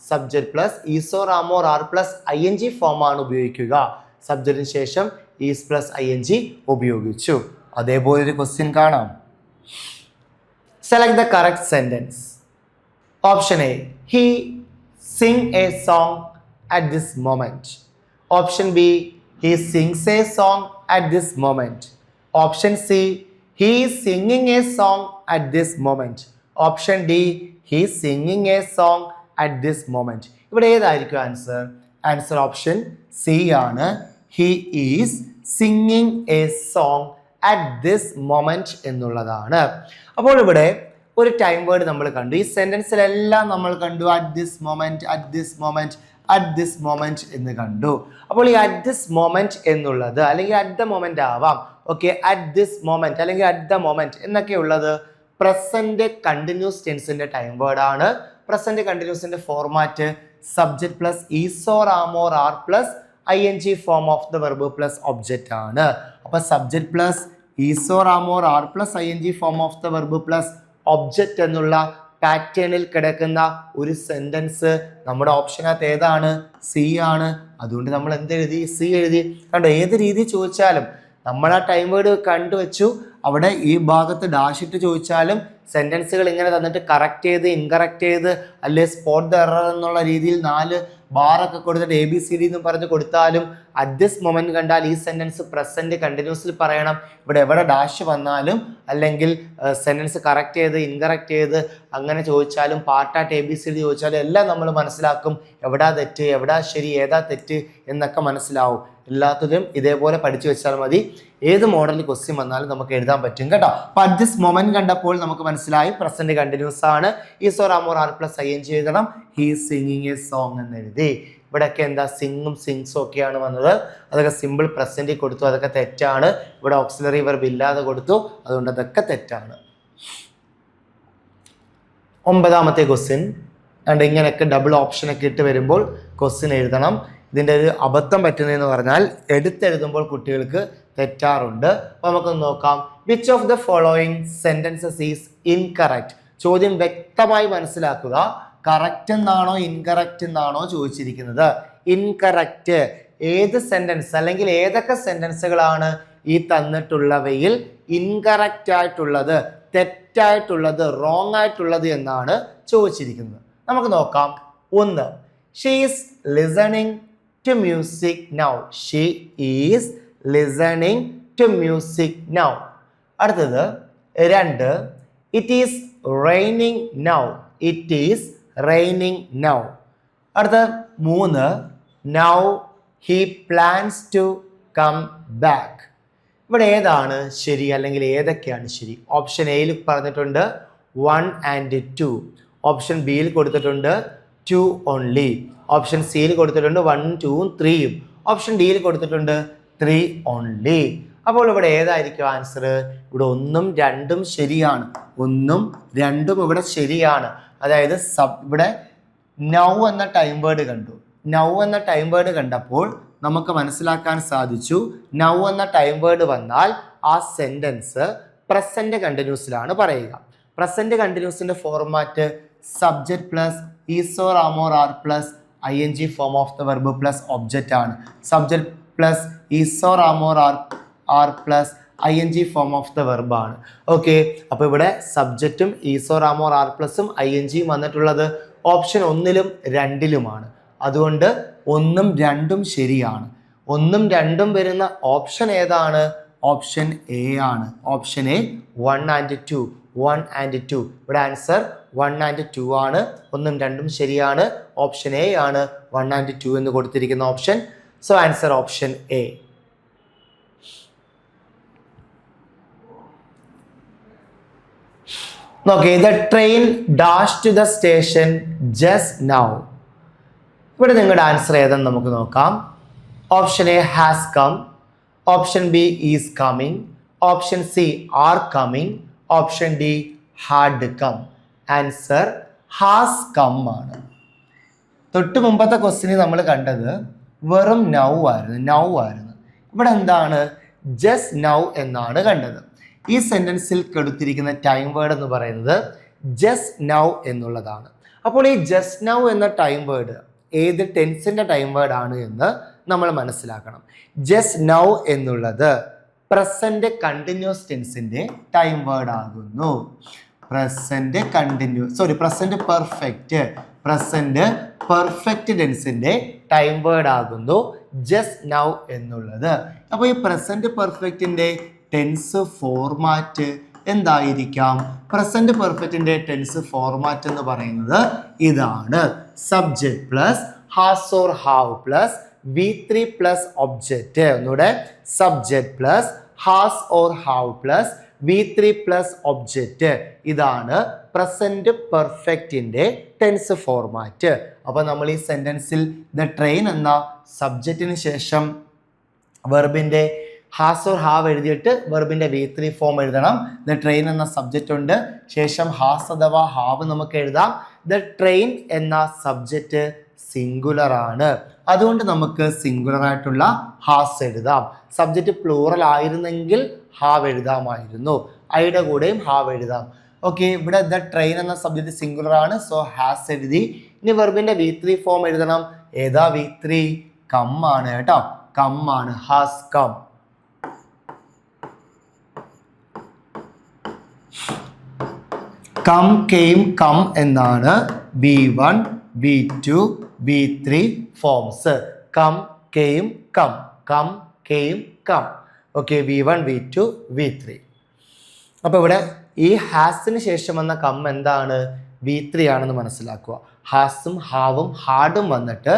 Subject plus is or am or are plus ing form ആണ് ഉപയോഗിക്കുക. സബ്ജക്റ്റിന് ശേഷം ഈസ് പ്ലസ് ing ഉപയോഗിച്ചു. അതേപോലെ ഒരു ക്വസ്റ്റ്യൻ കാണാം. Select the correct sentence. Option A, he sing a song at this moment. Option B, he sings a song at this moment. Option C, he is singing a song at this moment. Option D, he is singing a song at this moment. ഇവിടെ ഏതായിരിക്കും answer? Answer option C ആണ്. He is singing a song at this moment എന്നുള്ളതാണ്. അപ്പോൾ ഇവിടെ ഒരു time word നമ്മൾ കണ്ടു. ഈ സെന്റൻസിലെല്ലാം നമ്മൾ കണ്ടു at this moment, at this moment, at this moment എന്ന് കണ്ടു. അപ്പോൾ ഈ അറ്റ് ദിസ് മൊമെന്റ് എന്നുള്ളത് അല്ലെങ്കിൽ അറ്റ് ദ മൊമെന്റ് ആവാം. ഓക്കെ, അറ്റ് ദിസ് മൊമെന്റ് അല്ലെങ്കിൽ അറ്റ് ദ മൊമെന്റ് എന്നൊക്കെ ഉള്ളത് പ്രസന്റ് കണ്ടിന്യൂസ് ടെൻസിന്റെ ടൈം വേർഡ് ആണ്. പ്രസന്റ് കണ്ടിന്യൂസിന്റെ format subject plus is or am or are plus ing form of the verb plus object ആണ്. അപ്പൊ subject plus is or am or are plus ing form of the verb plus object എന്നുള്ള പാറ്റേണിൽ കിടക്കുന്ന ഒരു sentence നമ്മുടെ ഓപ്ഷനകത്ത് ഏതാണ്? C ആണ്. അതുകൊണ്ട് നമ്മൾ എന്തെഴുതി? സി എഴുതി. കണ്ടോ, ഏത് രീതി ചോദിച്ചാലും നമ്മൾ ആ ടൈം വേർഡ് കണ്ടുവച്ചു, അവിടെ ഈ ഭാഗത്ത് ഡാഷ് ഇട്ട് ചോദിച്ചാലും സെൻറ്റൻസുകൾ ഇങ്ങനെ തന്നിട്ട് കറക്റ്റ് ചെയ്ത് ഇൻകറക്റ്റ് ചെയ്ത് അല്ലെ സ്പോട്ട് ദ എറർ എന്നുള്ള രീതിയിൽ 4 ബാറൊക്കെ കൊടുത്തിട്ട് ABCD എന്ന് പറഞ്ഞ് കൊടുത്താലും അറ്റ് ദിസ് മൊമെന്റ് കണ്ടാൽ ഈ സെൻറ്റൻസ് പ്രസന്റ് കണ്ടിന്യൂസിൽ പറയണം. ഇവിടെ എവിടെ ഡാഷ് വന്നാലും അല്ലെങ്കിൽ സെൻറ്റൻസ് കറക്റ്റ് ചെയ്ത് ഇൻകറക്റ്റ് ചെയ്ത് അങ്ങനെ ചോദിച്ചാലും പാർട്ടായിട്ട് ABCD ചോദിച്ചാലും എല്ലാം നമ്മൾ മനസ്സിലാക്കും. എവിടാ തെറ്റ്, എവിടാ ശരി, ഏതാ തെറ്റ് എന്നൊക്കെ മനസ്സിലാവും. എല്ലാത്തിലും ഇതേപോലെ പഠിച്ചു വെച്ചാൽ മതി. ഏത് മോഡലിൽ ക്വസ്റ്റ്യൻ വന്നാലും നമുക്ക് എഴുതാൻ പറ്റും കേട്ടോ. അപ്പൊ അറ്റ് ദിസ് മൊമെന്റ് കണ്ടപ്പോൾ നമുക്ക് മനസ്സിലായി പ്രസന്റ് കണ്ടിന്യൂസ് ആണ്. Is or am or are plus ing എഴുതണം. ഹീ സിംഗിങ് എ സോങ് എന്ന് എഴുതി. ഇവിടെയൊക്കെ എന്താ സിംഗും സിങ്സും ഒക്കെയാണ് വന്നത്. അതൊക്കെ സിമ്പിൾ പ്രസന്റിൽ കൊടുത്തു, അതൊക്കെ തെറ്റാണ്. ഇവിടെ ഓക്സിലറി വെർബ് ഇല്ലാതെ കൊടുത്തു, അതുകൊണ്ട് അതൊക്കെ തെറ്റാണ്. 9ാമത്തെ ക്വസ്റ്റ്യൻ and ഇങ്ങനെയൊക്കെ ഡബിൾ ഓപ്ഷനൊക്കെ ഇട്ട് വരുമ്പോൾ ക്വസ്റ്റ്യൻ എഴുതണം. ഇതിൻ്റെ ഒരു അബദ്ധം പറ്റുന്നതെന്ന് പറഞ്ഞാൽ എടുത്തെഴുതുമ്പോൾ കുട്ടികൾക്ക് തെറ്റാറുണ്ട്. അപ്പോൾ നമുക്കൊന്ന് നോക്കാം. Which of the following sentences is incorrect? ചോദ്യം വ്യക്തമായി മനസ്സിലാക്കുക. കറക്റ്റ് എന്നാണോ ഇൻകറക്റ്റ് എന്നാണോ ചോദിച്ചിരിക്കുന്നത്? ഇൻകറക്റ്റ് ഏത് സെൻറ്റൻസ് അല്ലെങ്കിൽ ഏതൊക്കെ സെൻറ്റൻസുകളാണ് ഈ തന്നിട്ടുള്ളവയിൽ ഇൻകറക്റ്റ് ആയിട്ടുള്ളത്, തെറ്റായിട്ടുള്ളത്, റോങ് ആയിട്ടുള്ളത് എന്നാണ് ചോദിച്ചിരിക്കുന്നത്. നമുക്ക് നോക്കാം. 1. She is listening to music now. She is listening to music now. അടുത്തത് 2. It is raining now. It is raining now. അടുത്ത 3. Now he plans to come back. ഇവിടെ ഏതാണ് ശരി അല്ലെങ്കിൽ ഏതൊക്കെയാണ് ശരി? ഓപ്ഷൻ എയിൽ പറഞ്ഞിട്ടുണ്ട് 1 and 2. ഓപ്ഷൻ ബിയിൽ കൊടുത്തിട്ടുണ്ട് 2 only. ഓപ്ഷൻ സിയിൽ കൊടുത്തിട്ടുണ്ട് 1, 2, 3. ഓപ്ഷൻ ഡിയിൽ കൊടുത്തിട്ടുണ്ട് 3 only. അപ്പോൾ ഇവിടെ ഏതായിരിക്കും ആൻസർ? ഇവിടെ 1ഉം 2ഉം ശരിയാണ്. 1ഉം 2ഉം ഇവിടെ ശരിയാണ്. അതായത് ഇവിടെ നൗ എന്ന ടൈം വേർഡ് കണ്ടു. നൗ എന്ന ടൈം വേർഡ് കണ്ടപ്പോൾ നമുക്ക് മനസ്സിലാക്കാൻ സാധിച്ചു, നൗ എന്ന ടൈം വേർഡ് വന്നാൽ ആ സെന്റൻസ് പ്രസന്റ് കണ്ടിന്യൂസിലാണ് പറയുക. പ്രസന്റ് കണ്ടിന്യൂസിന്റെ format subject plus is or am or are plus ing form of the verb plus object ആണ്. Subject plus is or am or are plus ing form of the verb ആണ്. Okay, അപ്പോൾ ഇവിടെ സബ്ജക്റ്റും is or am or are പ്ലസും ing വന്നിട്ടുള്ളത് option 1ലും 2ലുമാണ്. അതുകൊണ്ട് 1ഉം 2ഉം ശരിയാണ്. 1ഉം 2ഉം വരുന്ന ഓപ്ഷൻ ഏതാണ്? ഓപ്ഷൻ എ ആണ്. Option A 1 and 2. 1 and 2. ഇവിടെ ആൻസർ 1 and 2 ആണ്. 1ഉം 2ഉം ശരിയാണ്. ഓപ്ഷൻ എ ആണ് 1 and 2 എന്ന് കൊടുത്തിരിക്കുന്ന option. So answer option A. നോക്കേ, the train dash to the station just now. ഇവിടെ നിങ്ങളുടെ ആൻസർ ഏതെന്ന് നമുക്ക് നോക്കാം. Option A has come, option B is coming, option C are coming, option D had come. Answer has come ആണ്. തൊട്ട് മുമ്പത്തെ ക്വസ്റ്റ്യനിൽ നമ്മൾ കണ്ടത് വെറും നൗ ആയിരുന്നു. ഇവിടെ എന്താണ്? ജസ്റ്റ് നൗ എന്നാണ് കണ്ടത്. ഈ സെന്റൻസിൽ കൊടുത്തിരിക്കുന്ന ടൈം വേർഡ് എന്ന് പറയുന്നത് ജസ്റ്റ് നൗ എന്നുള്ളതാണ്. അപ്പോൾ ഈ ജസ്റ്റ് നൗ എന്ന ടൈം വേർഡ് ഏത് ടെൻസിന്റെ ടൈം വേർഡ് ആണ് എന്ന് നമ്മൾ മനസ്സിലാക്കണം. ജസ്റ്റ് നൗ എന്നുള്ളത് പ്രസന്റ് കണ്ടിന്യൂസ് ടെൻസിന്റെ ടൈം വേർഡ് ആകുന്നു. പ്രസന്റ് പെർഫെക്റ്റ് ടെൻസിന്റെ ടൈം വേർഡ് ആകുന്നു ജസ്റ്റ് നൗ എന്നുള്ളത്. അപ്പോൾ ഈ പ്രസന്റ് പെർഫെക്റ്റിന്റെ ടെൻസ് ഫോർമാറ്റ് എന്തായിരിക്കാം? പ്രസന്റ് പെർഫെക്റ്റിന്റെ ടെൻസ് ഫോർമാറ്റ് എന്ന് പറയുന്നത് ഇതാണ്. Subject plus has or have plus V3 plus object. ഒന്നുകൂടെ, subject plus has or have plus V3 plus object. ഇതാണ് പ്രസന്റ് പെർഫെക്റ്റിന്റെ ടെൻസ് ഫോർമാറ്റ്. അപ്പോൾ നമ്മൾ ഈ സെന്റൻസിൽ ദ ട്രെയിൻ എന്ന സബ്ജക്റ്റിന് ശേഷം വെർബിന്റെ ഹാസ് ഓർ ഹാവ് എഴുതിയിട്ട് വെർബിന്റെ V3 ഫോം എഴുതണം. ദ ട്രെയിൻ എന്ന സബ്ജക്റ്റ് ഉണ്ട്, ശേഷം ഹാസ് അഥവാ ഹാവ് നമുക്ക് എഴുതാം. ദ ട്രെയിൻ എന്ന സബ്ജക്റ്റ് സിംഗുലർ ആണ്, അതുകൊണ്ട് നമുക്ക് സിംഗുലർ ആയിട്ടുള്ള ഹാസ് എഴുതാം. സബ്ജക്റ്റ് പ്ലൂറൽ ആയിരുന്നെങ്കിൽ ഹാവ് എഴുതാമായിരുന്നു. ഐയുടെ കൂടെയും ഹാവ് എഴുതാം. ഓക്കെ, ഇവിടെ ദ ട്രെയിൻ എന്ന സബ്ജക്റ്റ് സിംഗുലർ ആണ്, സോ ഹാസ് എഴുതി. ഇനി വെർബിന്റെ V3 ഫോം എഴുതണം. ഏതാ V3? കം ആണ് കേട്ടോ, കം ആണ്. Has come. Come came come എന്നാണ് V1 V2 V3 forms. Come came come, come came come. Okay, V1 V2 V3. അപ്പോൾ ഇവിടെ ഈ ഹാസിന് ശേഷം വന്ന കം എന്താണ്? V3 ആണെന്ന് മനസ്സിലാക്കുക. ഹാസും ഹാവും ഹാർഡും വന്നിട്ട്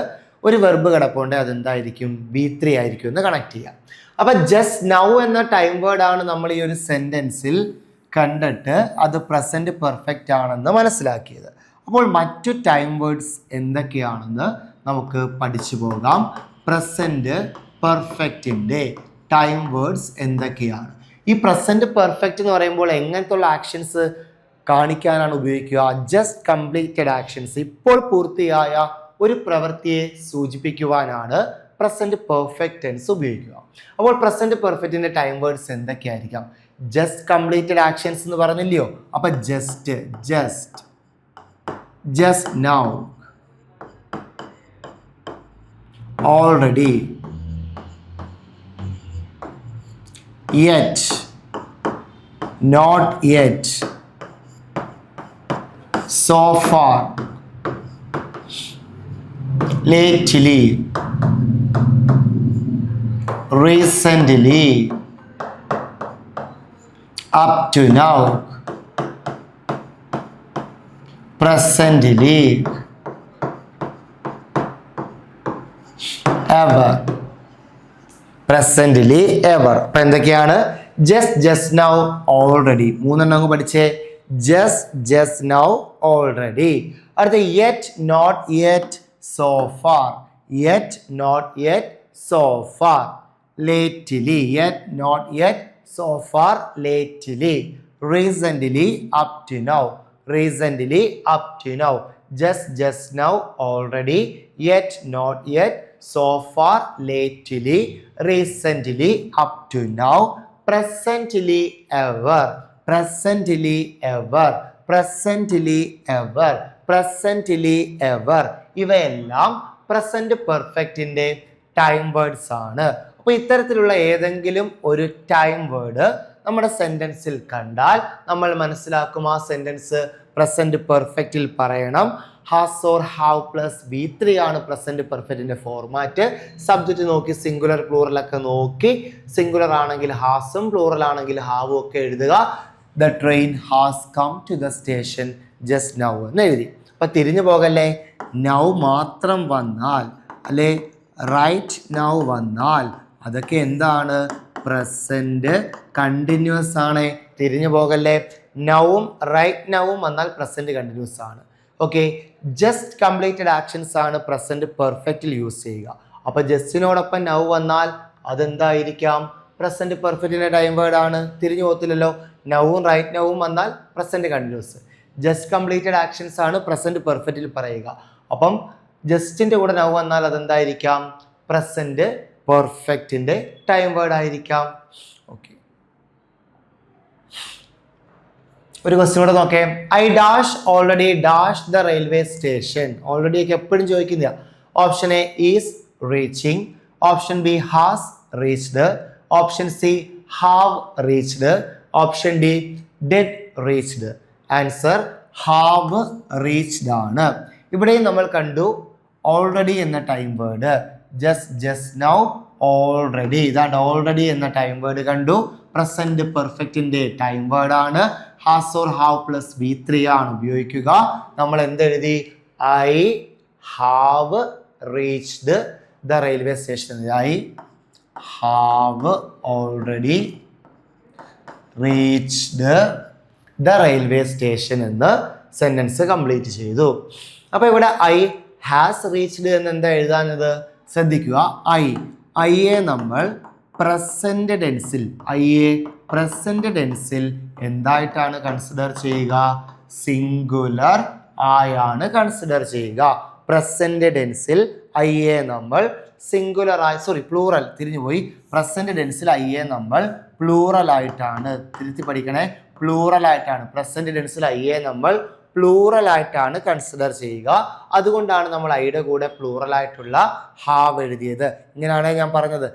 ഒരു വെർബ് കിടപ്പുണ്ട്, അതെന്തായിരിക്കും? V3 ആയിരിക്കും എന്ന് കണക്ട് ചെയ്യാം. അപ്പൊ ജസ്റ്റ് നൗ എന്ന ടൈം വേർഡ് ആണ് നമ്മൾ ഈ ഒരു സെന്റൻസിൽ കണ്ടിട്ട് അത് പ്രസന്റ് പെർഫെക്റ്റ് ആണെന്ന് മനസ്സിലാക്കിയത്. അപ്പോൾ മറ്റു ടൈം വേർഡ്സ് എന്തൊക്കെയാണെന്ന് നമുക്ക് പഠിച്ചു പോകാം. പ്രസന്റ് പെർഫെക്റ്റിന്റെ ടൈം വേർഡ്സ് എന്തൊക്കെയാണ്? ഈ പ്രസന്റ് പെർഫെക്റ്റ് എന്ന് പറയുമ്പോൾ എങ്ങനത്തുള്ള ആക്ഷൻസ് കാണിക്കാനാണ് ഉപയോഗിക്കുക? ജസ്റ്റ് കംപ്ലീറ്റഡ് ആക്ഷൻസ്, ഇപ്പോൾ പൂർത്തിയായ ഒരു പ്രവൃത്തിയെ സൂചിപ്പിക്കുവാനാണ് പ്രസന്റ് പെർഫെക്റ്റ് ടെൻസ് ഉപയോഗിക്കുക. അപ്പോൾ പ്രസന്റ് പെർഫെക്റ്റിന്റെ ടൈം വേർഡ്സ് എന്തൊക്കെയായിരിക്കാം? ജസ്റ്റ് കംപ്ലീറ്റഡ് ആക്ഷൻസ് എന്ന് പറഞ്ഞില്ലയോ? അപ്പൊ just, just, just now, already, yet, not yet, so far, lately, recently, up to now, presently, ever. Presently ever. അപ്പൊ എന്തൊക്കെയാണ്? Just, just now, already. മൂന്നെണ്ണം പഠിച്ചേ. Just, just now, already. അടുത്ത yet, not yet, so far. Yet, not yet, so far. Lately. Yet, not yet, so far, lately. Recently, up to now. Recently, up to now. Just, just now, already. Yet, not yet, so far, lately, recently, up to now, presently, ever. Presently, ever. Presently, ever. Presently, ever. ഇവയെല്ലാം present പെർഫെക്റ്റിന്റെ time words ആണ്. അപ്പോൾ ഇത്തരത്തിലുള്ള ഏതെങ്കിലും ഒരു time word നമ്മുടെ സെന്റൻസിൽ കണ്ടാൽ നമ്മൾ മനസ്സിലാക്കും ആ സെന്റൻസ് പ്രസന്റ് പെർഫെക്റ്റിൽ പറയണം. Has or have plus V3 ആണ് പ്രസന്റ് പെർഫെക്റ്റിന്റെ ഫോർമാറ്റ്. സബ്ജക്റ്റ് നോക്കി സിംഗുലർ പ്ലൂറൽ ഒക്കെ നോക്കി, സിംഗുലർ ആണെങ്കിൽ ഹാസും പ്ലൂറൽ ആണെങ്കിൽ ഹാവും ഒക്കെ എഴുതുക. The train has come to the station just now എന്ന് എഴുതി. അപ്പൊ തിരിഞ്ഞു പോകല്ലേ. നൗ മാത്രം വന്നാൽ, അല്ലെ റൈറ്റ് നൗ വന്നാൽ അതൊക്കെ എന്താണ്? പ്രസന്റ് കണ്ടിന്യൂസ് ആണ്. തിരിഞ്ഞു പോകല്ലേ. നൗവും റൈറ്റ് നൗവും വന്നാൽ പ്രസന്റ് കണ്ടിന്യൂസ് ആണ്. ഓക്കെ, ജസ്റ്റ് കംപ്ലീറ്റഡ് ആക്ഷൻസ് ആണ് പ്രസന്റ് പെർഫെക്റ്റിൽ യൂസ് ചെയ്യുക. അപ്പൊ ജസ്റ്റിനോടൊപ്പം നൗ വന്നാൽ അതെന്തായിരിക്കാം? പ്രസന്റ് പെർഫെക്റ്റിന്റെ ടൈം വേർഡ് ആണ്. തിരിഞ്ഞു പോകത്തില്ലല്ലോ. നൗവും റൈറ്റ് നൗവും വന്നാൽ present continuous. Just completed actions ആണ് പ്രസന്റ് പെർഫെക്റ്റിൽ പറയുക. അപ്പം ജസ്റ്റിന്റെ കൂടെ നൗ വന്നാൽ അതെന്തായിരിക്കാം? പ്രസന്റ് പെർഫെക്റ്റിന്റെ ടൈം വേർഡ് ആയിരിക്കാം. ഓക്കെ, ഒരു ക്വസ്റ്റ്യൻ കൂടെ നോക്കേ. I dash already dash the railway station. Already ഒക്കെ എപ്പോഴും ചോദിക്കുന്ന. Option A is reaching, option B has reached, option C have reached, option D did reached. Answer have reached ആണ്. ഇവിടെയും നമ്മൾ കണ്ടു ഓൾറെഡി എന്ന time word. Just, just now, already. ഇതാണ് already എന്ന ടൈം വേർഡ് കണ്ടു. പ്രസന്റ് പെർഫെക്റ്റിന്റെ ടൈം വേർഡ് ആണ്. Has or have plus V3 ആണ് ഉപയോഗിക്കുക. നമ്മൾ എന്തെഴുതി? I have reached the railway station. I have already reached the railway station എന്ന് സെന്റൻസ് കംപ്ലീറ്റ് ചെയ്തു. അപ്പൊ ഇവിടെ ഐ ഹാസ് റീച്ച്ഡ് എന്ന് എന്താ എഴുതാനത്? ശ്രദ്ധിക്കുക. ഐയെ നമ്മൾ പ്രസന്റ് ടെൻസിൽ, ഐയെ പ്രസന്റ് ടെൻസിൽ എന്തായിട്ടാണ് കൺസിഡർ ചെയ്യുക? സിംഗുലർ ആയാണ് കൺസിഡർ ചെയ്യുക. പ്രസന്റ് ടെൻസിൽ ഐയെ നമ്മൾ സിംഗുലർ ആയി, പ്ലൂറൽ, തിരിഞ്ഞുപോയി. പ്രസന്റ് ടെൻസിൽ ഐയെ നമ്മൾ പ്ലൂറൽ ആയിട്ടാണ്, തിരുത്തി പഠിക്കണേ, പ്ലൂറൽ ആയിട്ടാണ്. പ്രസന്റ് ടെൻസിൽ ഐയെ നമ്മൾ പ്ലൂറൽ ആയിട്ടാണ് കൺസിഡർ ചെയ്യുക. അതുകൊണ്ടാണ് നമ്മൾ ഐയുടെ കൂടെ പ്ലൂറൽ ആയിട്ടുള്ള ഹാവ് എഴുതിയത്. ഇങ്ങനെയാണ് ഞാൻ പറഞ്ഞത്.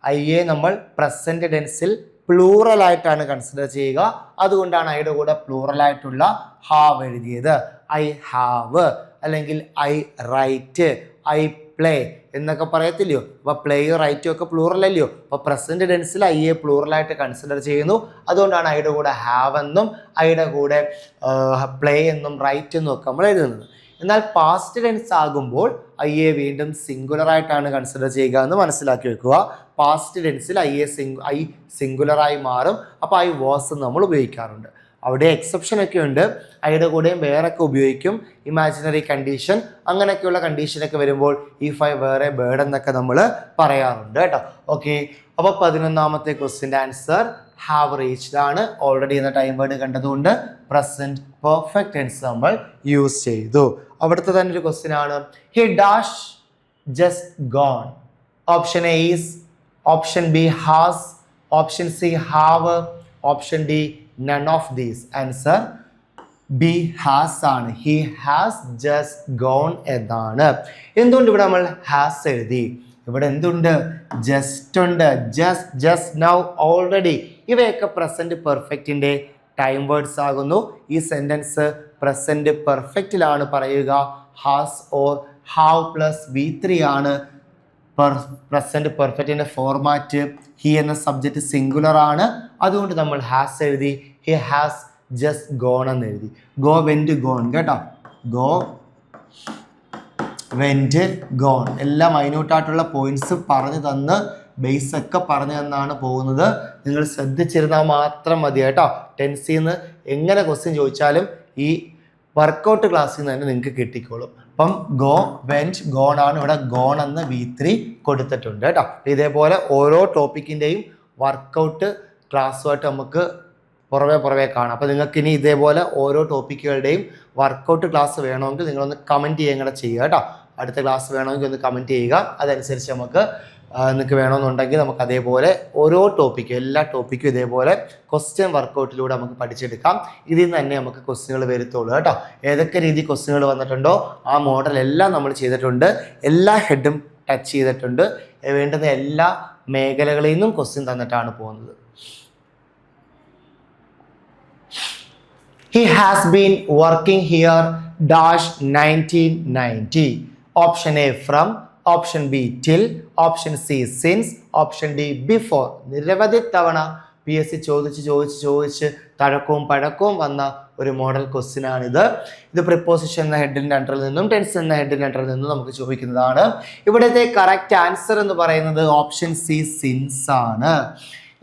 ഐയെ നമ്മൾ പ്രസന്റ് ടെൻസിൽ പ്ലൂറലായിട്ടാണ് കൺസിഡർ ചെയ്യുക. അതുകൊണ്ടാണ് ഐയുടെ കൂടെ പ്ലൂറലായിട്ടുള്ള ഹാവ് എഴുതിയത്. ഐ ഹാവ് അല്ലെങ്കിൽ ഐ റൈറ്റ്, ഐ പ്ലേ എന്നൊക്കെ പറയത്തില്ലയോ. അപ്പോൾ പ്ലേയോ റൈറ്റോ ഒക്കെ പ്ലൂറൽ അല്ലയോ. അപ്പോൾ പ്രസന്റ് ടെൻസിൽ ഐയെ പ്ലൂറലായിട്ട് കൺസിഡർ ചെയ്യുന്നു. അതുകൊണ്ടാണ് ഐയുടെ കൂടെ ഹാവ് എന്നും ഐയുടെ കൂടെ പ്ലേ എന്നും റൈറ്റ് എന്നും ഒക്കെ നമ്മൾ എഴുതുന്നത്. എന്നാൽ പാസ്റ്റ് ടെൻസ് ആകുമ്പോൾ ഐയെ വീണ്ടും സിംഗുലർ ആയിട്ടാണ് കൺസിഡർ ചെയ്യുക എന്ന് മനസ്സിലാക്കി വെക്കുക. പാസ്റ്റ് ടെൻസിൽ ഐ സിംഗുലറായി മാറും. അപ്പോൾ ഐ വാസ് നമ്മൾ ഉപയോഗിക്കാറുണ്ട്. അവിടെ എക്സെപ്ഷൻ ഒക്കെ ഉണ്ട്. ഐയുടെ കൂടെയും വേറൊക്കെ ഉപയോഗിക്കും. ഇമാജിനറി കണ്ടീഷൻ അങ്ങനെയൊക്കെയുള്ള കണ്ടീഷനൊക്കെ വരുമ്പോൾ ഇഫ് ഐ വേറെ ബേർഡ് എന്നൊക്കെ നമ്മൾ പറയാറുണ്ട് കേട്ടോ. ഓക്കെ, അപ്പോൾ 11ാമത്തെ ക്വസ്റ്റ്യൻ്റെ ആൻസർ ഹാവ് റീച്ച്ഡ് ആണ്. ഓൾറെഡി എന്ന ടൈം വേർഡ് കണ്ടതുകൊണ്ട് പ്രസന്റ് പെർഫെക്റ്റ് ടെൻസ് നമ്മൾ യൂസ് ചെയ്തു. അവിടുത്തെ തന്നെ ഒരു ക്വസ്റ്റ്യൻ ആണ്. He dash just gone. Option A is, option B has, option C have, option D none of these. Answer B has ആണ്. He has just gone എന്നാണ്. എന്തുകൊണ്ട് ഇവിടെ നമ്മൾ has എഴുതി? ഇവിടെ എന്തുണ്ട്? ജസ്റ്റ് ഉണ്ട്. just now, already. ഇവയൊക്കെ പ്രസന്റ് പെർഫെക്റ്റിന്റെ ടൈം വേർഡ്സ് ആകുന്നു. ഈ സെന്റൻസ് പ്രസന്റ് പെർഫെക്റ്റിലാണ് പറയുക. Has or have plus V3 ആണ് പ്രസന്റ് പെർഫെക്റ്റിന്റെ ഫോർമാറ്റ്. ഹി എന്ന സബ്ജക്റ്റ് സിംഗുലർ ആണ്. അതുകൊണ്ട് നമ്മൾ ഹാസ് എഴുതി. ഹി ഹാസ് ജസ്റ്റ് ഗോൺ എന്ന് എഴുതി. ഗോ വെന്റ് ഗോൺ കേട്ടോ. ഗോ വെന്റ് ഗോൺ എല്ലാം മൈന്യൂട്ടായിട്ടുള്ള പോയിന്റ്സ് പറഞ്ഞു തന്ന് ബേസ് ഒക്കെ പറഞ്ഞു തന്നാണ് പോകുന്നത്. നിങ്ങൾ ശ്രദ്ധിച്ചിരുന്നാൽ മാത്രം മതി കേട്ടോ. ടെൻസിൽ നിന്ന് എങ്ങനെ ക്വസ്റ്റ്യൻ ചോദിച്ചാലും ഈ വർക്കൗട്ട് ക്ലാസ്സിൽ നിന്ന് തന്നെ നിങ്ങൾക്ക് കിട്ടിക്കോളും. അപ്പം ഗോ വെന്റ് ഗോൺ ആണ്. ഇവിടെ ഗോൺ എന്ന് V3 കൊടുത്തിട്ടുണ്ട് കേട്ടോ. ഇതേപോലെ ഓരോ ടോപ്പിക്കിൻ്റെയും വർക്കൗട്ട് ക്ലാസ്സുമായിട്ട് നമുക്ക് പുറവേ കാണാം. അപ്പോൾ നിങ്ങൾക്ക് ഇനി ഇതേപോലെ ഓരോ ടോപ്പിക്കുകളുടെയും വർക്കൗട്ട് ക്ലാസ് വേണമെങ്കിൽ നിങ്ങളൊന്ന് കമൻറ്റ് ചെയ്യുക കൂടെ ചെയ്യുക കേട്ടോ. അടുത്ത ക്ലാസ് വേണമെങ്കിൽ ഒന്ന് കമൻറ്റ് ചെയ്യുക. അതനുസരിച്ച് നമുക്ക് നിങ്ങൾക്ക് വേണമെന്നുണ്ടെങ്കിൽ നമുക്ക് അതേപോലെ ഓരോ ടോപ്പിക്കും എല്ലാ ടോപ്പിക്കും ഇതേപോലെ ക്വസ്റ്റ്യൻ വർക്കൗട്ടിലൂടെ നമുക്ക് പഠിച്ചെടുക്കാം. ഇതിൽ നിന്ന് തന്നെ നമുക്ക് ക്വസ്റ്റ്യനുകൾ വരുത്തുള്ളൂ കേട്ടോ. ഏതൊക്കെ രീതി ക്വസ്റ്റ്യനുകൾ വന്നിട്ടുണ്ടോ ആ മോഡൽ എല്ലാം നമ്മൾ ചെയ്തിട്ടുണ്ട്. എല്ലാ ഹെഡും ടച്ച് ചെയ്തിട്ടുണ്ട്. വേണ്ടുന്ന എല്ലാ മേഖലകളിൽ നിന്നും ക്വസ്റ്റ്യൻ തന്നിട്ടാണ് പോകുന്നത്. He has been working here dash 1990. Option A from, option B till, option C since, option D before. നിരവധി തവണ PSC ചോദിച്ച് തഴക്കവും പഴക്കവും വന്ന ഒരു മോഡൽ ക്വസ്റ്റ്യൻ ആണിത്. ഇത് പ്രിപ്പോസിഷൻ എന്ന ഹെഡിൻ്റെ അണ്ടറിൽ നിന്നും ടെൻസ് എന്ന ഹെഡിൻ്റെ അണ്ടറിൽ നിന്നും നമുക്ക് ചോദിക്കുന്നതാണ്. ഇവിടുത്തെ കറക്റ്റ് ആൻസർ എന്ന് പറയുന്നത് ഓപ്ഷൻ സി സിൻസ് ആണ്.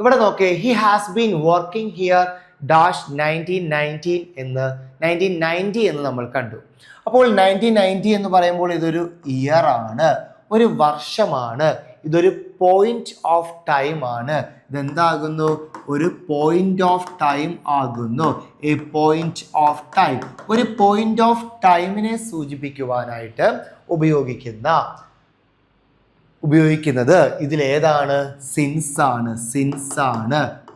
ഇവിടെ നോക്കേ, he has been working here dash 1990 എന്ന് നമ്മൾ കണ്ടു. അപ്പോൾ 1990 എന്ന് പറയുമ്പോൾ ഇതൊരു ഇയർ ആണ്, ഒരു വർഷമാണ്, ഇതൊരു പോയിന്റ് ഓഫ് ടൈം ആണ്. ഇതെന്താകുന്നു? ഒരു പോയിന്റ് ഓഫ് ടൈം ആകുന്നു. A point of time. ഒരു പോയിന്റ് ഓഫ് ടൈമിനെ സൂചിപ്പിക്കുവാനായിട്ട് ഉപയോഗിക്കുന്നത് ഇതിലേതാണ്? സിൻസ് ആണ്.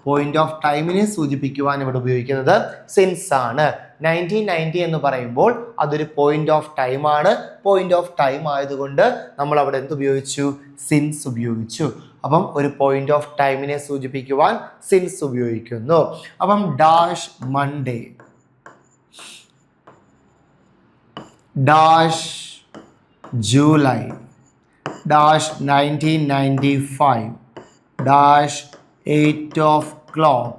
പോയിന്റ് ഓഫ് ടൈമിനെ സൂചിപ്പിക്കുവാൻ ഇവിടെ ഉപയോഗിക്കുന്നത് സിൻസ് ആണ്. 1990 എന്ന് പറയുമ്പോൾ അതൊരു പോയിന്റ് ഓഫ് ടൈം ആണ്. പോയിന്റ് ഓഫ് ടൈം ആയതുകൊണ്ട് നമ്മൾ അവിടെ എന്തുപയോഗിച്ചു? സിൻസ് ഉപയോഗിച്ചു. അപ്പം ഒരു പോയിന്റ് ഓഫ് ടൈമിനെ സൂചിപ്പിക്കുവാൻ സിൻസ് ഉപയോഗിക്കുന്നു. അപ്പം dash Monday, dash July, dash 1995, dash 8 o'clock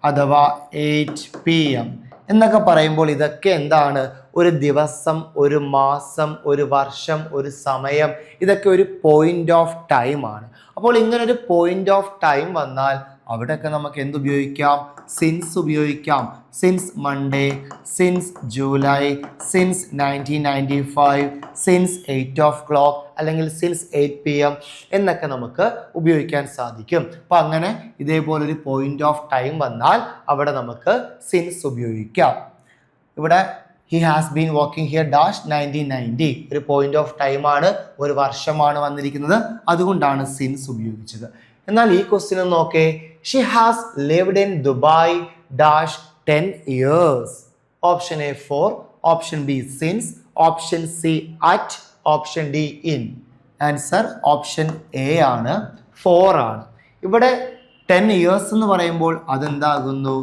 അഥവാ 8 PM എന്നൊക്കെ പറയുമ്പോൾ ഇതൊക്കെ എന്താണ്? ഒരു ദിവസം, ഒരു മാസം, ഒരു വർഷം, ഒരു സമയം, ഇതൊക്കെ ഒരു പോയിന്റ് ഓഫ് ടൈം ആണ്. അപ്പോൾ ഇങ്ങനൊരു പോയിന്റ് ഓഫ് ടൈം വന്നാൽ അവിടെയൊക്കെ നമുക്ക് എന്തുപയോഗിക്കാം? സിൻസ് ഉപയോഗിക്കാം. Since Monday, since July, since 1995, since 8 o'clock അല്ലെങ്കിൽ സിൻസ് 8 PM എന്നൊക്കെ നമുക്ക് ഉപയോഗിക്കാൻ സാധിക്കും. അപ്പം അങ്ങനെ ഇതേപോലൊരു പോയിന്റ് ഓഫ് ടൈം വന്നാൽ അവിടെ നമുക്ക് സിൻസ് ഉപയോഗിക്കാം. ഇവിടെ he has been working here dash 1990 ഒരു പോയിന്റ് ഓഫ് ടൈം ആണ്, ഒരു വർഷമാണ് വന്നിരിക്കുന്നത്. അതുകൊണ്ടാണ് സിൻസ് ഉപയോഗിച്ചത്. എന്നാൽ ഈ ക്വസ്റ്റ്യൻ നോക്കേ, she has lived in Dubai dash 10 years. Option A 4, option B since, option C at, option D in. Answer option A ആണ്, 4 ആണ്. ഇവിടെ 10 ഇയേഴ്സ് എന്ന് പറയുമ്പോൾ അതെന്താകുന്നു?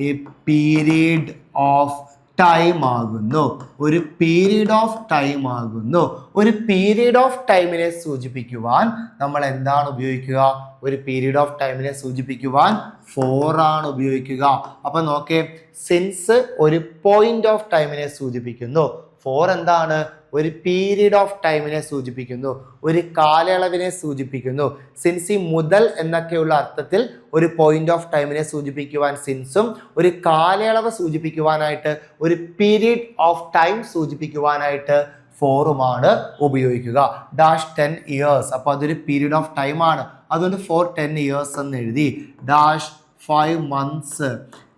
എ പീരീഡ് ഓഫ് ടൈം ആകുന്നു. ഒരു പീരീഡ് ഓഫ് ടൈം ആകുന്നു. ഒരു പീരീഡ് ഓഫ് ടൈമിനെ സൂചിപ്പിക്കുവാൻ നമ്മൾ എന്താണ് ഉപയോഗിക്കുക? ഒരു പീരീഡ് ഓഫ് ടൈമിനെ സൂചിപ്പിക്കുവാൻ ഫോർ ആണ് ഉപയോഗിക്കുക. അപ്പൊ നോക്കേ, സിൻസ് ഒരു പോയിന്റ് ഓഫ് ടൈമിനെ സൂചിപ്പിക്കുന്നു. ഫോർ എന്താണ്? ഒരു പീരീഡ് ഓഫ് ടൈമിനെ സൂചിപ്പിക്കുന്നു, ഒരു കാലയളവിനെ സൂചിപ്പിക്കുന്നു. സിൻസ് ഈ മുതൽ എന്നൊക്കെയുള്ള അർത്ഥത്തിൽ ഒരു പോയിന്റ് ഓഫ് ടൈമിനെ സൂചിപ്പിക്കുവാൻ സിൻസും, ഒരു കാലയളവ് സൂചിപ്പിക്കുവാനായിട്ട്, ഒരു പീരീഡ് ഓഫ് ടൈം സൂചിപ്പിക്കുവാനായിട്ട് ഫോറുമാണ് ഉപയോഗിക്കുക. ഡാഷ് 10 ഇയേഴ്സ്, അപ്പൊ അതൊരു പീരീഡ് ഓഫ് ടൈം ആണ്. അതുകൊണ്ട് ഫോർ 10 ഇയേഴ്സ് എന്ന് എഴുതി. ഡാഷ് 5 മന്ത്സ്,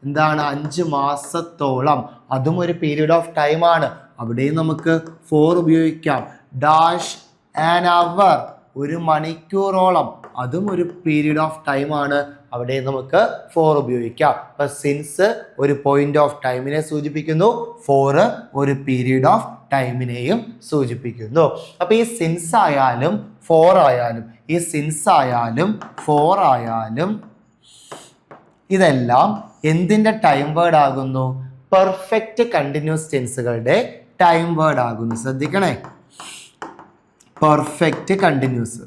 എന്താണ്? 5 മാസത്തോളം, അതും ഒരു പീരീഡ് ഓഫ് ടൈം ആണ്. അവിടെയും നമുക്ക് ഫോർ ഉപയോഗിക്കാം. ഡാഷ് ആൻ അവർ, ഒരു മണിക്കൂറോളം, അതും ഒരു പീരീഡ് ഓഫ് ടൈം ആണ്. അവിടെ നമുക്ക് ഫോർ ഉപയോഗിക്കാം. അപ്പൊ സിൻസ് ഒരു പോയിന്റ് ഓഫ് ടൈമിനെ സൂചിപ്പിക്കുന്നു, ഫോർ ഒരു പീരീഡ് ഓഫ് ടൈമിനെയും സൂചിപ്പിക്കുന്നു. അപ്പൊ ഈ സിൻസ് ആയാലും ഫോർ ആയാലും, ഈ സിൻസ് ആയാലും ഫോർ ആയാലും ഇതെല്ലാം എന്തിന്റെ ടൈം വേർഡ് ആകുന്നു? പെർഫെക്റ്റ് കണ്ടിന്യൂസ് ടെൻസുകളുടെ ടൈം വേർഡ് ആകുന്നു. ശ്രദ്ധിക്കണേ, പെർഫെക്റ്റ് കണ്ടിന്യൂസ്,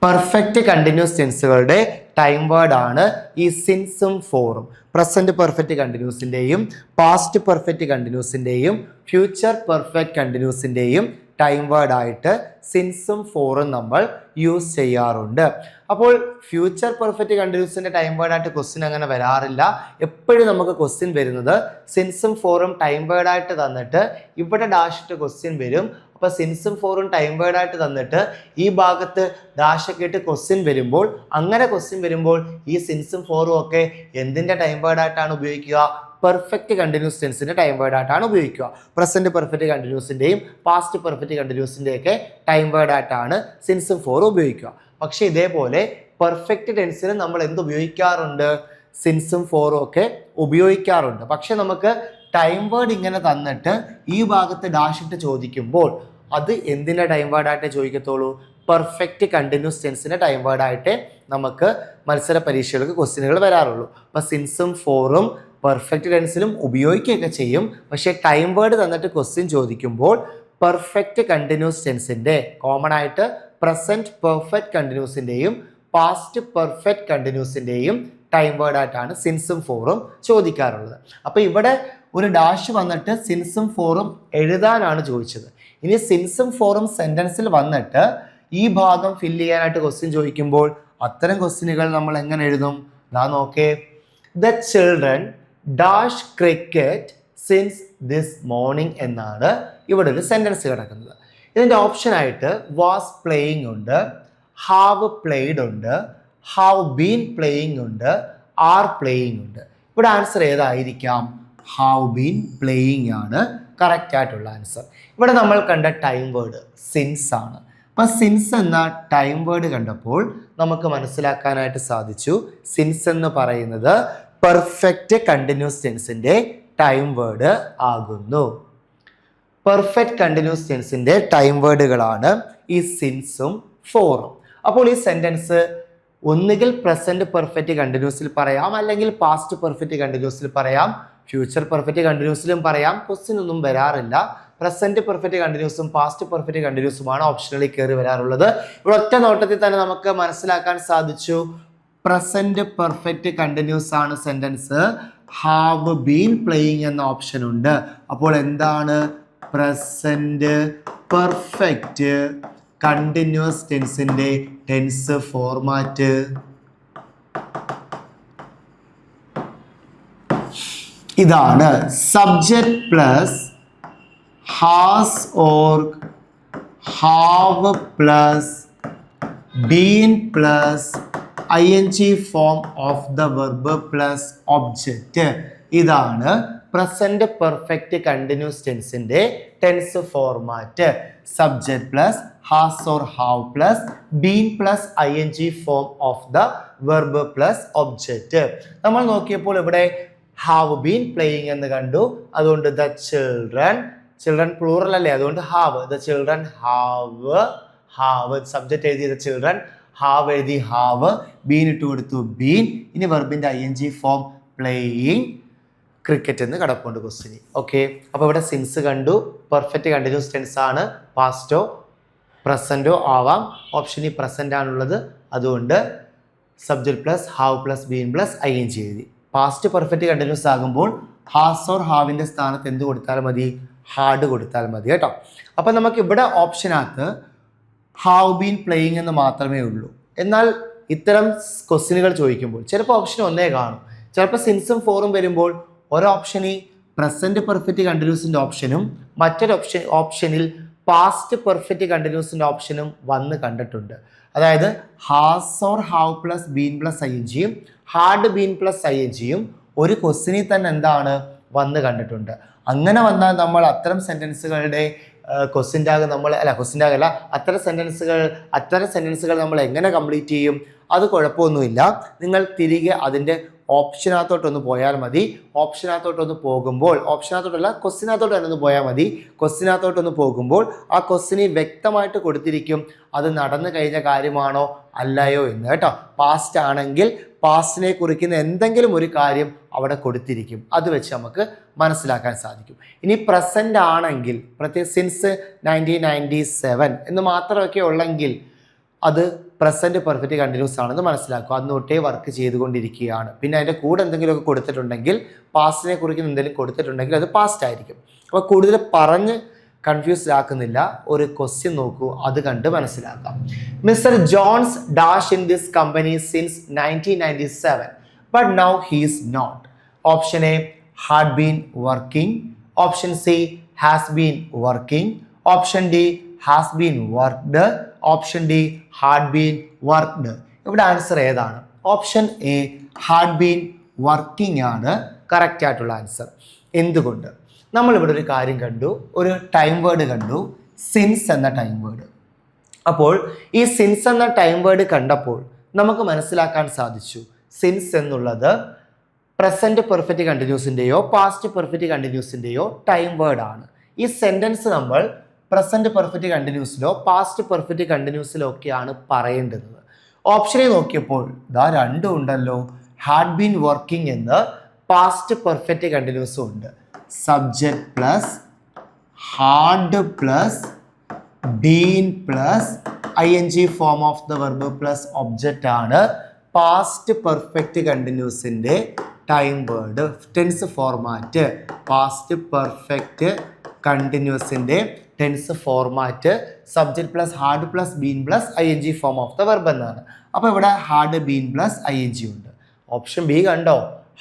പെർഫെക്റ്റ് കണ്ടിന്യൂസ് ടെൻസുകളുടെ ടൈം വേർഡ് ആണ് ഈ സിൻസും ഫോറും. പ്രസന്റ് പെർഫെക്റ്റ് കണ്ടിന്യൂസിന്റെയും പാസ്റ്റ് പെർഫെക്റ്റ് കണ്ടിന്യൂസിന്റെയും ഫ്യൂച്ചർ പെർഫെക്റ്റ് കണ്ടിന്യൂസിന്റെയും ടൈം വേർഡ് ആയിട്ട് സിൻസും ഫോറും നമ്മൾ യൂസ് ചെയ്യാറുണ്ട്. അപ്പോൾ ഫ്യൂച്ചർ പെർഫെക്റ്റ് കണ്ടിന്യൂസിന്റെ ടൈം വേർഡ് ആയിട്ട് ക്വസ്റ്റ്യൻ അങ്ങനെ വരാറില്ല. എപ്പോഴും നമുക്ക് ക്വസ്റ്റ്യൻ വരുന്നത് സിൻസും ഫോറും ടൈം വേർഡ് ആയിട്ട് തന്നിട്ട് ഇവിടെ ഡാഷിട്ട് ക്വസ്റ്റ്യൻ വരും. അപ്പൊ സിൻസും ഫോറും ടൈം വേർഡ് ആയിട്ട് തന്നിട്ട് ഈ ഭാഗത്ത് ഡാഷൊക്കെ ഇട്ട് ക്വസ്റ്റ്യൻ വരുമ്പോൾ, അങ്ങനെ ക്വസ്റ്റ്യൻ വരുമ്പോൾ ഈ സിൻസും ഫോറും ഒക്കെ എന്തിന്റെ ടൈം വേർഡ് ആയിട്ടാണ് ഉപയോഗിക്കുക? പെർഫെക്റ്റ് കണ്ടിന്യൂസ് ടെൻസിന്റെ ടൈം വേർഡ് ആയിട്ടാണ് ഉപയോഗിക്കുക. പ്രസന്റ് പെർഫെക്റ്റ് കണ്ടിന്യൂസിന്റെയും പാസ്റ്റ് പെർഫെക്റ്റ് കണ്ടിന്യൂസിന്റെ ഒക്കെ ടൈം വേർഡ് ആയിട്ടാണ് സിൻസും ഫോറും ഉപയോഗിക്കുക. പക്ഷെ ഇതേപോലെ പെർഫെക്റ്റ് ടെൻസിന് നമ്മൾ എന്ത് ഉപയോഗിക്കാറുണ്ട്? സിൻസും ഫോറും ഒക്കെ ഉപയോഗിക്കാറുണ്ട്. പക്ഷെ നമുക്ക് ടൈം വേർഡ് ഇങ്ങനെ തന്നിട്ട് ഈ ഭാഗത്ത് ഡാഷ് ഇട്ട് ചോദിക്കുമ്പോൾ അത് എന്തിന്റെ ടൈം വേർഡ് ആയിട്ട് ചോദിക്കത്തുള്ളൂ? പെർഫെക്റ്റ് കണ്ടിന്യൂസ് ടെൻസിന്റെ ടൈം വേർഡ് ആയിട്ട് നമുക്ക് മത്സര പരീക്ഷകൾക്ക് ക്വസ്റ്റ്യനുകൾ വരാറുള്ളൂ. അപ്പൊ സിൻസും ഫോറും പെർഫെക്റ്റ് ടെൻസിലും ഉപയോഗിക്കുകയൊക്കെ ചെയ്യും. പക്ഷേ ടൈം വേർഡ് തന്നിട്ട് ക്വസ്റ്റ്യൻ ചോദിക്കുമ്പോൾ പെർഫെക്റ്റ് കണ്ടിന്യൂസ് ടെൻസിന്റെ കോമൺ ആയിട്ട് പ്രസന്റ് പെർഫെക്റ്റ് കണ്ടിന്യൂസിന്റെയും പാസ്റ്റ് പെർഫെക്റ്റ് കണ്ടിന്യൂസിന്റെയും ടൈം വേർഡ് ആയിട്ടാണ് സിൻസും ഫോറും ചോദിക്കാറുള്ളത്. അപ്പൊ ഇവിടെ ഒരു ഡാഷ് വന്നിട്ട് സിൻസും ഫോറും എഴുതാനാണ് ചോദിച്ചത്. ഇനി സിൻസും ഫോറും സെന്റൻസിൽ വന്നിട്ട് ഈ ഭാഗം ഫില്ല് ചെയ്യാനായിട്ട് ക്വസ്റ്റ്യൻ ചോദിക്കുമ്പോൾ അത്തരം ക്വസ്റ്റ്യനുകൾ നമ്മൾ എങ്ങനെ എഴുതും? ദാ നോക്കേ, the children dash cricket since this morning എന്നാണ് ഇവിടെ ഒരു സെന്റൻസ് കിടക്കുന്നത്. ഇതിന്റെ ഓപ്ഷൻ ആയിട്ട് വാസ് പ്ലേയിങ് ഉണ്ട്, ഹാവ് പ്ലേഡ് ഉണ്ട്, ഹാവ് ബീൻ പ്ലേയിങ് ഉണ്ട്, ആർ പ്ലേയിങ് ഉണ്ട്. ഇവിടെ ആൻസർ ഏതായിരിക്കാം? ഹാവ് ബീൻ പ്ലേയിങ് ആണ് കറക്റ്റ് ആയിട്ടുള്ള ആൻസർ. ഇവിടെ നമ്മൾ കണ്ട ടൈം വേർഡ് സിൻസ് ആണ്. അപ്പൊ സിൻസ് എന്ന ടൈം വേർഡ് കണ്ടപ്പോൾ നമുക്ക് മനസ്സിലാക്കാനായിട്ട് സാധിച്ചു സിൻസ് എന്ന് പറയുന്നത് പെർഫെക്റ്റ് കണ്ടിന്യൂസ് ടെൻസിന്റെ ടൈം വേർഡ് ആകുന്നു. പെർഫെക്റ്റ് കണ്ടിന്യൂസ് ടെൻസിന്റെ ടൈം വേർഡുകളാണ് ഈ സിൻസും ഫോറും. അപ്പോൾ ഈ സെന്റൻസ് ഒന്നുകിൽ പ്രസന്റ് പെർഫെക്റ്റ് കണ്ടിന്യൂസിൽ പറയാം, അല്ലെങ്കിൽ പാസ്റ്റ് പെർഫെക്റ്റ് കണ്ടിന്യൂസിൽ പറയാം, ഫ്യൂച്ചർ പെർഫെക്റ്റ് കണ്ടിന്യൂസിലും പറയാം. ക്വസ്റ്റ്യൻ ഒന്നും വരാറില്ല. പ്രസന്റ് പെർഫെക്റ്റ് കണ്ടിന്യൂസും പാസ്റ്റ് പെർഫെക്റ്റ് കണ്ടിന്യൂസുമാണ് ഓപ്ഷനിൽ കയറി വരാറുള്ളത്. ഇവിടെ ഒറ്റ നോട്ടത്തിൽ തന്നെ നമുക്ക് മനസ്സിലാക്കാൻ സാധിച്ചു പ്രസന്റ് പെർഫെക്റ്റ് കണ്ടിന്യൂസ് ആണ് സെന്റൻസ്. ഹാവ് ബീൻ പ്ലേയിങ് എന്ന ഓപ്ഷൻ ഉണ്ട്. അപ്പോൾ എന്താണ് പ്രസന്റ് പെർഫെക്റ്റ് കണ്ടിന്യൂസ് ടെൻസിന്റെ ടെൻസ് ഫോർമാറ്റ്? ഇതാണ് subject plus has or have plus been plus ing form of the verb plus object. ഇതാണ് പ്രസന്റ് പെർഫെക്റ്റ് കണ്ടിന്യൂസ് ടെൻസിന്റെ tense format. Subject plus has or have plus been plus ing form of the verb plus object. നമ്മൾ നോക്കിയപ്പോൾ ഇവിടെ have been playing എന്ന് കണ്ടു. അതുകൊണ്ട് the children, children plural അല്ലേ, അതുകൊണ്ട് have, the children have, subject എഴുതി ദ ചിൽഡ്രൻ ഹാവ് എഴുതി ഹാവ്, ബീൻ ഇട്ട് കൊടുത്തു ബീൻ. ഇനി വെർബിൻ്റെ ING ഫോം പ്ലേയിങ് ക്രിക്കറ്റ് എന്ന് കിടപ്പുണ്ട് ക്വസ്റ്റിന്. ഓക്കെ, അപ്പോൾ ഇവിടെ സിൻസ് കണ്ടു, പെർഫെക്റ്റ് കണ്ടിന്യൂസ് ടെൻസ് ആണ്, പാസ്റ്റോ പ്രസൻറ്റോ ആവാം. ഓപ്ഷനിൽ പ്രസൻ്റ് ആണുള്ളത്, അതുകൊണ്ട് subject plus have plus been plus ING എഴുതി. പാസ്റ്റ് പെർഫെക്റ്റ് കണ്ടിന്യൂസ് ആകുമ്പോൾ ഹാസ് ഓർ ഹാവിൻ്റെ സ്ഥാനത്ത് എന്ത് കൊടുത്താൽ മതി? ഹാഡ് കൊടുത്താൽ മതി കേട്ടോ. അപ്പം നമുക്ക് ഇവിടെ ഓപ്ഷനകത്ത് ഹാവ് ബീൻ പ്ലേയിങ് എന്ന് മാത്രമേ ഉള്ളൂ. എന്നാൽ ഇത്തരം ക്വസ്റ്റ്യനുകൾ ചോദിക്കുമ്പോൾ ചിലപ്പോൾ ഓപ്ഷൻ ഒന്നേ കാണും, ചിലപ്പോൾ സിൻസും ഫോറും വരുമ്പോൾ ഒരു ഓപ്ഷനിൽ പ്രസൻറ്റ് പെർഫെക്റ്റ് കണ്ടിന്യൂസിൻ്റെ ഓപ്ഷനും മറ്റൊരു ഓപ്ഷനിൽ പാസ്റ്റ് പെർഫെക്റ്റ് കണ്ടിന്യൂസിൻ്റെ ഓപ്ഷനും വന്ന് കണ്ടിട്ടുണ്ട്. അതായത് has or have plus been plus INGയും ഹാഡ് ബീൻ പ്ലസ് INGയും ഒരു ക്വസ്റ്റിനിൽ തന്നെ എന്താണ് വന്ന് കണ്ടിട്ടുണ്ട്. അങ്ങനെ വന്നാൽ നമ്മൾ അത്തരം സെൻറ്റൻസുകളുടെ ക്വസ്റ്റ്യൻ ടാഗ് അത്തരം സെൻറ്റൻസുകൾ നമ്മൾ എങ്ങനെ കംപ്ലീറ്റ് ചെയ്യും? അത് കുഴപ്പമൊന്നുമില്ല. നിങ്ങൾ തിരികെ അതിൻ്റെ ഓപ്ഷനകത്തോട്ടൊന്ന് പോയാൽ മതി. ക്വസ്റ്റിനകത്തോട്ടൊന്ന് പോയാൽ മതി. ക്വസ്റ്റിനകത്തോട്ടൊന്ന് പോകുമ്പോൾ ആ ക്വസ്റ്റിന് വ്യക്തമായിട്ട് കൊടുത്തിരിക്കും അത് നടന്നു കഴിഞ്ഞ കാര്യമാണോ അല്ലയോ എന്ന് കേട്ടോ. പാസ്റ്റ് ആണെങ്കിൽ പാസ്റ്റിനെ കുറിക്കുന്ന എന്തെങ്കിലും ഒരു കാര്യം അവിടെ കൊടുത്തിരിക്കും, അത് വെച്ച് നമുക്ക് മനസ്സിലാക്കാൻ സാധിക്കും. ഇനി പ്രസൻ്റ് ആണെങ്കിൽ പ്രത്യേകിച്ച് സിൻസ് 1997 എന്ന് മാത്രമൊക്കെ ഉള്ളെങ്കിൽ അത് പ്രസൻറ്റ് പെർഫെക്റ്റ് കണ്ടിന്യൂസ് ആണെന്ന് മനസ്സിലാക്കുക. അന്ന് തൊട്ടേ വർക്ക് ചെയ്തുകൊണ്ടിരിക്കുകയാണ്. പിന്നെ അതിൻ്റെ കൂടെ എന്തെങ്കിലുമൊക്കെ കൊടുത്തിട്ടുണ്ടെങ്കിൽ, പാസ്റ്റിനെ കുറിക്കുന്ന എന്തെങ്കിലും കൊടുത്തിട്ടുണ്ടെങ്കിൽ അത് പാസ്റ്റ് ആയിരിക്കും. അപ്പോൾ കൂടുതൽ പറഞ്ഞ് കൺഫ്യൂസ്ഡ് ആക്കുന്നില്ല, ഒരു ക്വസ്റ്റ്യൻ നോക്കൂ, അത് കണ്ട് മനസ്സിലാക്കാം. Mister Jones dash in this company since 1997 but now he is not. Option A had been working, option C has been working, option D has been worked, option D had been worked. ഇവിടെ answer ഏതാണ്? Option A had been working ആണ് correct ആയിട്ടുള്ള answer. എന്തുകൊണ്ട്? നമ്മളിവിടെ ഒരു കാര്യം കണ്ടു, ഒരു ടൈം വേർഡ് കണ്ടു, സിൻസ് എന്ന ടൈം വേർഡ്. അപ്പോൾ ഈ സിൻസ് എന്ന ടൈം വേർഡ് കണ്ടപ്പോൾ നമുക്ക് മനസ്സിലാക്കാൻ സാധിച്ചു സിൻസ് എന്നുള്ളത് പ്രസൻറ്റ് പെർഫെക്റ്റ് കണ്ടിന്യൂസിൻ്റെയോ പാസ്റ്റ് പെർഫെക്റ്റ് കണ്ടിന്യൂസിൻ്റെയോ ടൈം വേർഡ് ആണ്. ഈ സെൻറ്റൻസ് നമ്മൾ പ്രസൻറ്റ് പെർഫെക്റ്റ് കണ്ടിന്യൂസിലോ പാസ്റ്റ് പെർഫെക്റ്റ് കണ്ടിന്യൂസിലോ ഒക്കെയാണ് പറയേണ്ടത്. ഓപ്ഷനെ നോക്കിയപ്പോൾ ഇതാ രണ്ടും ഉണ്ടല്ലോ. ഹാഡ് ബീൻ വർക്കിംഗ് എന്ന് പാസ്റ്റ് പെർഫെക്റ്റ് കണ്ടിന്യൂസും ഉണ്ട്. Subject plus had plus been plus ING form of the verb plus object ആണ് പാസ്റ്റ് പെർഫെക്റ്റ് കണ്ടിന്യൂസിൻ്റെ time word tense format. Past perfect കണ്ടിന്യൂസിൻ്റെ tense format subject plus had plus been plus ING form of the verb എന്നാണ്. അപ്പോൾ ഇവിടെ had been plus ING ഉണ്ട്. Option B കണ്ടോ,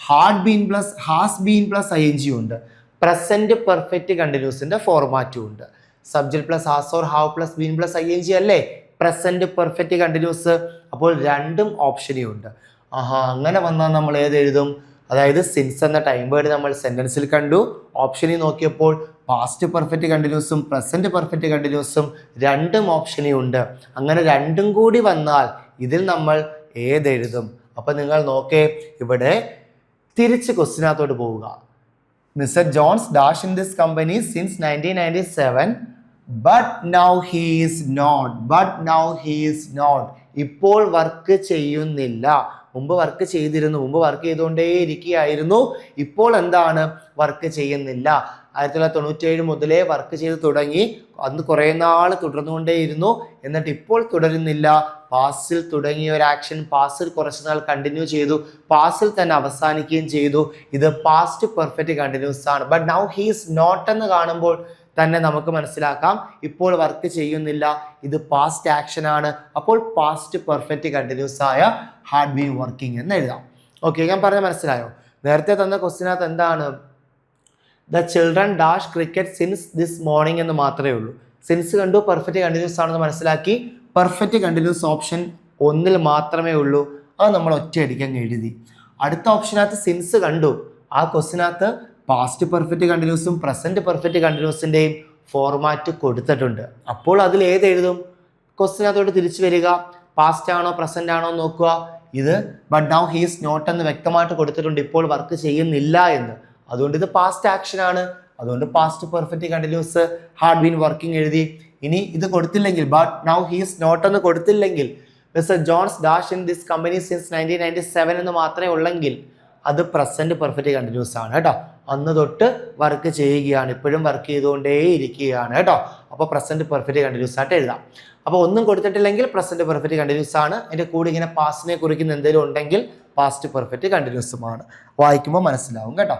had been plus has been plus ING ഉണ്ട്. Present perfect കണ്ടിന്യൂസിൻ്റെ ഫോർമാറ്റും ഉണ്ട്. Subject plus has or have plus been plus ING അല്ലേ present perfect continuous. അപ്പോൾ രണ്ടും ഓപ്ഷനും ഉണ്ട്. അങ്ങനെ വന്നാൽ നമ്മൾ ഏത് എഴുതും? അതായത് സിൻസ് എന്ന ടൈം വേർഡ് നമ്മൾ സെൻറ്റൻസിൽ കണ്ടു, ഓപ്ഷനിൽ നോക്കിയപ്പോൾ പാസ്റ്റ് പെർഫെക്റ്റ് കണ്ടിന്യൂസും പ്രസൻറ്റ് പെർഫെക്റ്റ് കണ്ടിന്യൂസും രണ്ടും ഓപ്ഷനിൽ ഉണ്ട്. അങ്ങനെ രണ്ടും കൂടി വന്നാൽ ഇതിൽ നമ്മൾ ഏതെഴുതും? അപ്പം നിങ്ങൾ നോക്കേ, ഇവിടെ തിരിച്ച് ക്വസ്റ്റിനകത്തോട്ട് പോവുക. Mister Jones dash in this company since 1997 but now he is not. ഇപ്പോൾ വർക്ക് ചെയ്യുന്നില്ല. മുമ്പ് വർക്ക് ചെയ്തിരുന്നു, മുമ്പ് വർക്ക് ചെയ്തുകൊണ്ടേ ഇരിക്കുകയായിരുന്നു. ഇപ്പോൾ എന്താണ്? വർക്ക് ചെയ്യുന്നില്ല. 1997 മുതലേ വർക്ക് ചെയ്ത് തുടങ്ങി, അന്ന് കുറേ നാൾ തുടർന്നുകൊണ്ടേയിരുന്നു. എന്നിട്ട് ഇപ്പോൾ തുടരുന്നില്ല. പാസ്റ്റിൽ തുടങ്ങിയ ഒരു ആക്ഷൻ പാസ്റ്റിൽ കുറച്ച് നാൾ കണ്ടിന്യൂ ചെയ്തു, പാസ്റ്റിൽ തന്നെ അവസാനിക്കുകയും ചെയ്തു. ഇത് പാസ്റ്റ് പെർഫെക്റ്റ് കണ്ടിന്യൂസ് ആണ്. But now he is not എന്ന് കാണുമ്പോൾ തന്നെ നമുക്ക് മനസ്സിലാക്കാം ഇപ്പോൾ വർക്ക് ചെയ്യുന്നില്ല, ഇത് പാസ്റ്റ് ആക്ഷൻ ആണ്. അപ്പോൾ പാസ്റ്റ് പെർഫെക്റ്റ് കണ്ടിന്യൂസ് ആയ ഹാഡ് ബീൻ വർക്കിംഗ് എന്ന് എഴുതാം. ഓക്കെ, ഞാൻ പറഞ്ഞ മനസ്സിലായോ? നേരത്തെ തന്ന ക്വസ്റ്റിനകത്ത് എന്താണ്? The children dash cricket since this morning എന്ന് മാത്രമേ ഉള്ളൂ. സിൻസ് കണ്ടു, പെർഫെക്റ്റ് കണ്ടിന്യൂസ് ആണെന്ന് മനസ്സിലാക്കി. പെർഫെക്റ്റ് കണ്ടിന്യൂസ് ഓപ്ഷൻ ഒന്നിൽ മാത്രമേ ഉള്ളൂ, അത് നമ്മൾ ഒറ്റയടിക്കാൻ എഴുതി. അടുത്ത ഓപ്ഷനകത്ത് സിൻസ് കണ്ടു, ആ ക്വസ്റ്റിനകത്ത് പാസ്റ്റ് പെർഫെക്റ്റ് കണ്ടിന്യൂസും പ്രസൻറ്റ് പെർഫെക്റ്റ് കണ്ടിന്യൂസിൻ്റെയും ഫോർമാറ്റ് കൊടുത്തിട്ടുണ്ട്. അപ്പോൾ അതിൽ ഏത് എഴുതും? ക്വസ്റ്റിനകത്തോട്ട് തിരിച്ചു വരിക, പാസ്റ്റ് ആണോ പ്രസൻറ്റ് ആണോ നോക്കുക. ഇത് but now he is not എന്ന് വ്യക്തമായിട്ട് കൊടുത്തിട്ടുണ്ട്, ഇപ്പോൾ വർക്ക് ചെയ്യുന്നില്ല എന്ന്. അതുകൊണ്ട് ഇത് പാസ്റ്റ് ആക്ഷൻ ആണ്. അതുകൊണ്ട് past perfect continuous had been working എഴുതി. ഇനി ഇത് കൊടുത്തില്ലെങ്കിൽ, but now he is not എന്ന് കൊടുത്തില്ലെങ്കിൽ Mister Jones dash in this company since 1997 എന്ന് മാത്രമേ ഉള്ളെങ്കിൽ അത് പ്രസന്റ് പെർഫെക്റ്റ് കണ്ടിന്യൂസ് ആണ് കേട്ടോ. അന്ന് തൊട്ട് വർക്ക് ചെയ്യുകയാണ്, ഇപ്പോഴും വർക്ക് ചെയ്തുകൊണ്ടേ ഇരിക്കുകയാണ് കേട്ടോ. അപ്പോൾ പ്രസന്റ് പെർഫെക്റ്റ് കണ്ടിന്യൂസ് ആയിട്ട് എഴുതാം. അപ്പോൾ ഒന്നും കൊടുത്തിട്ടില്ലെങ്കിൽ പ്രസന്റ് പെർഫെക്റ്റ് കണ്ടിന്യൂസ് ആണ്. അതിൻ്റെ കൂടെ ഇങ്ങനെ പാസ്റ്റിനെ കുറിക്കുന്ന എന്തെങ്കിലും ഉണ്ടെങ്കിൽ പാസ്റ്റ് പെർഫെക്റ്റ് കണ്ടിന്യൂസുമാണ്. വായിക്കുമ്പോൾ മനസ്സിലാവും കേട്ടോ.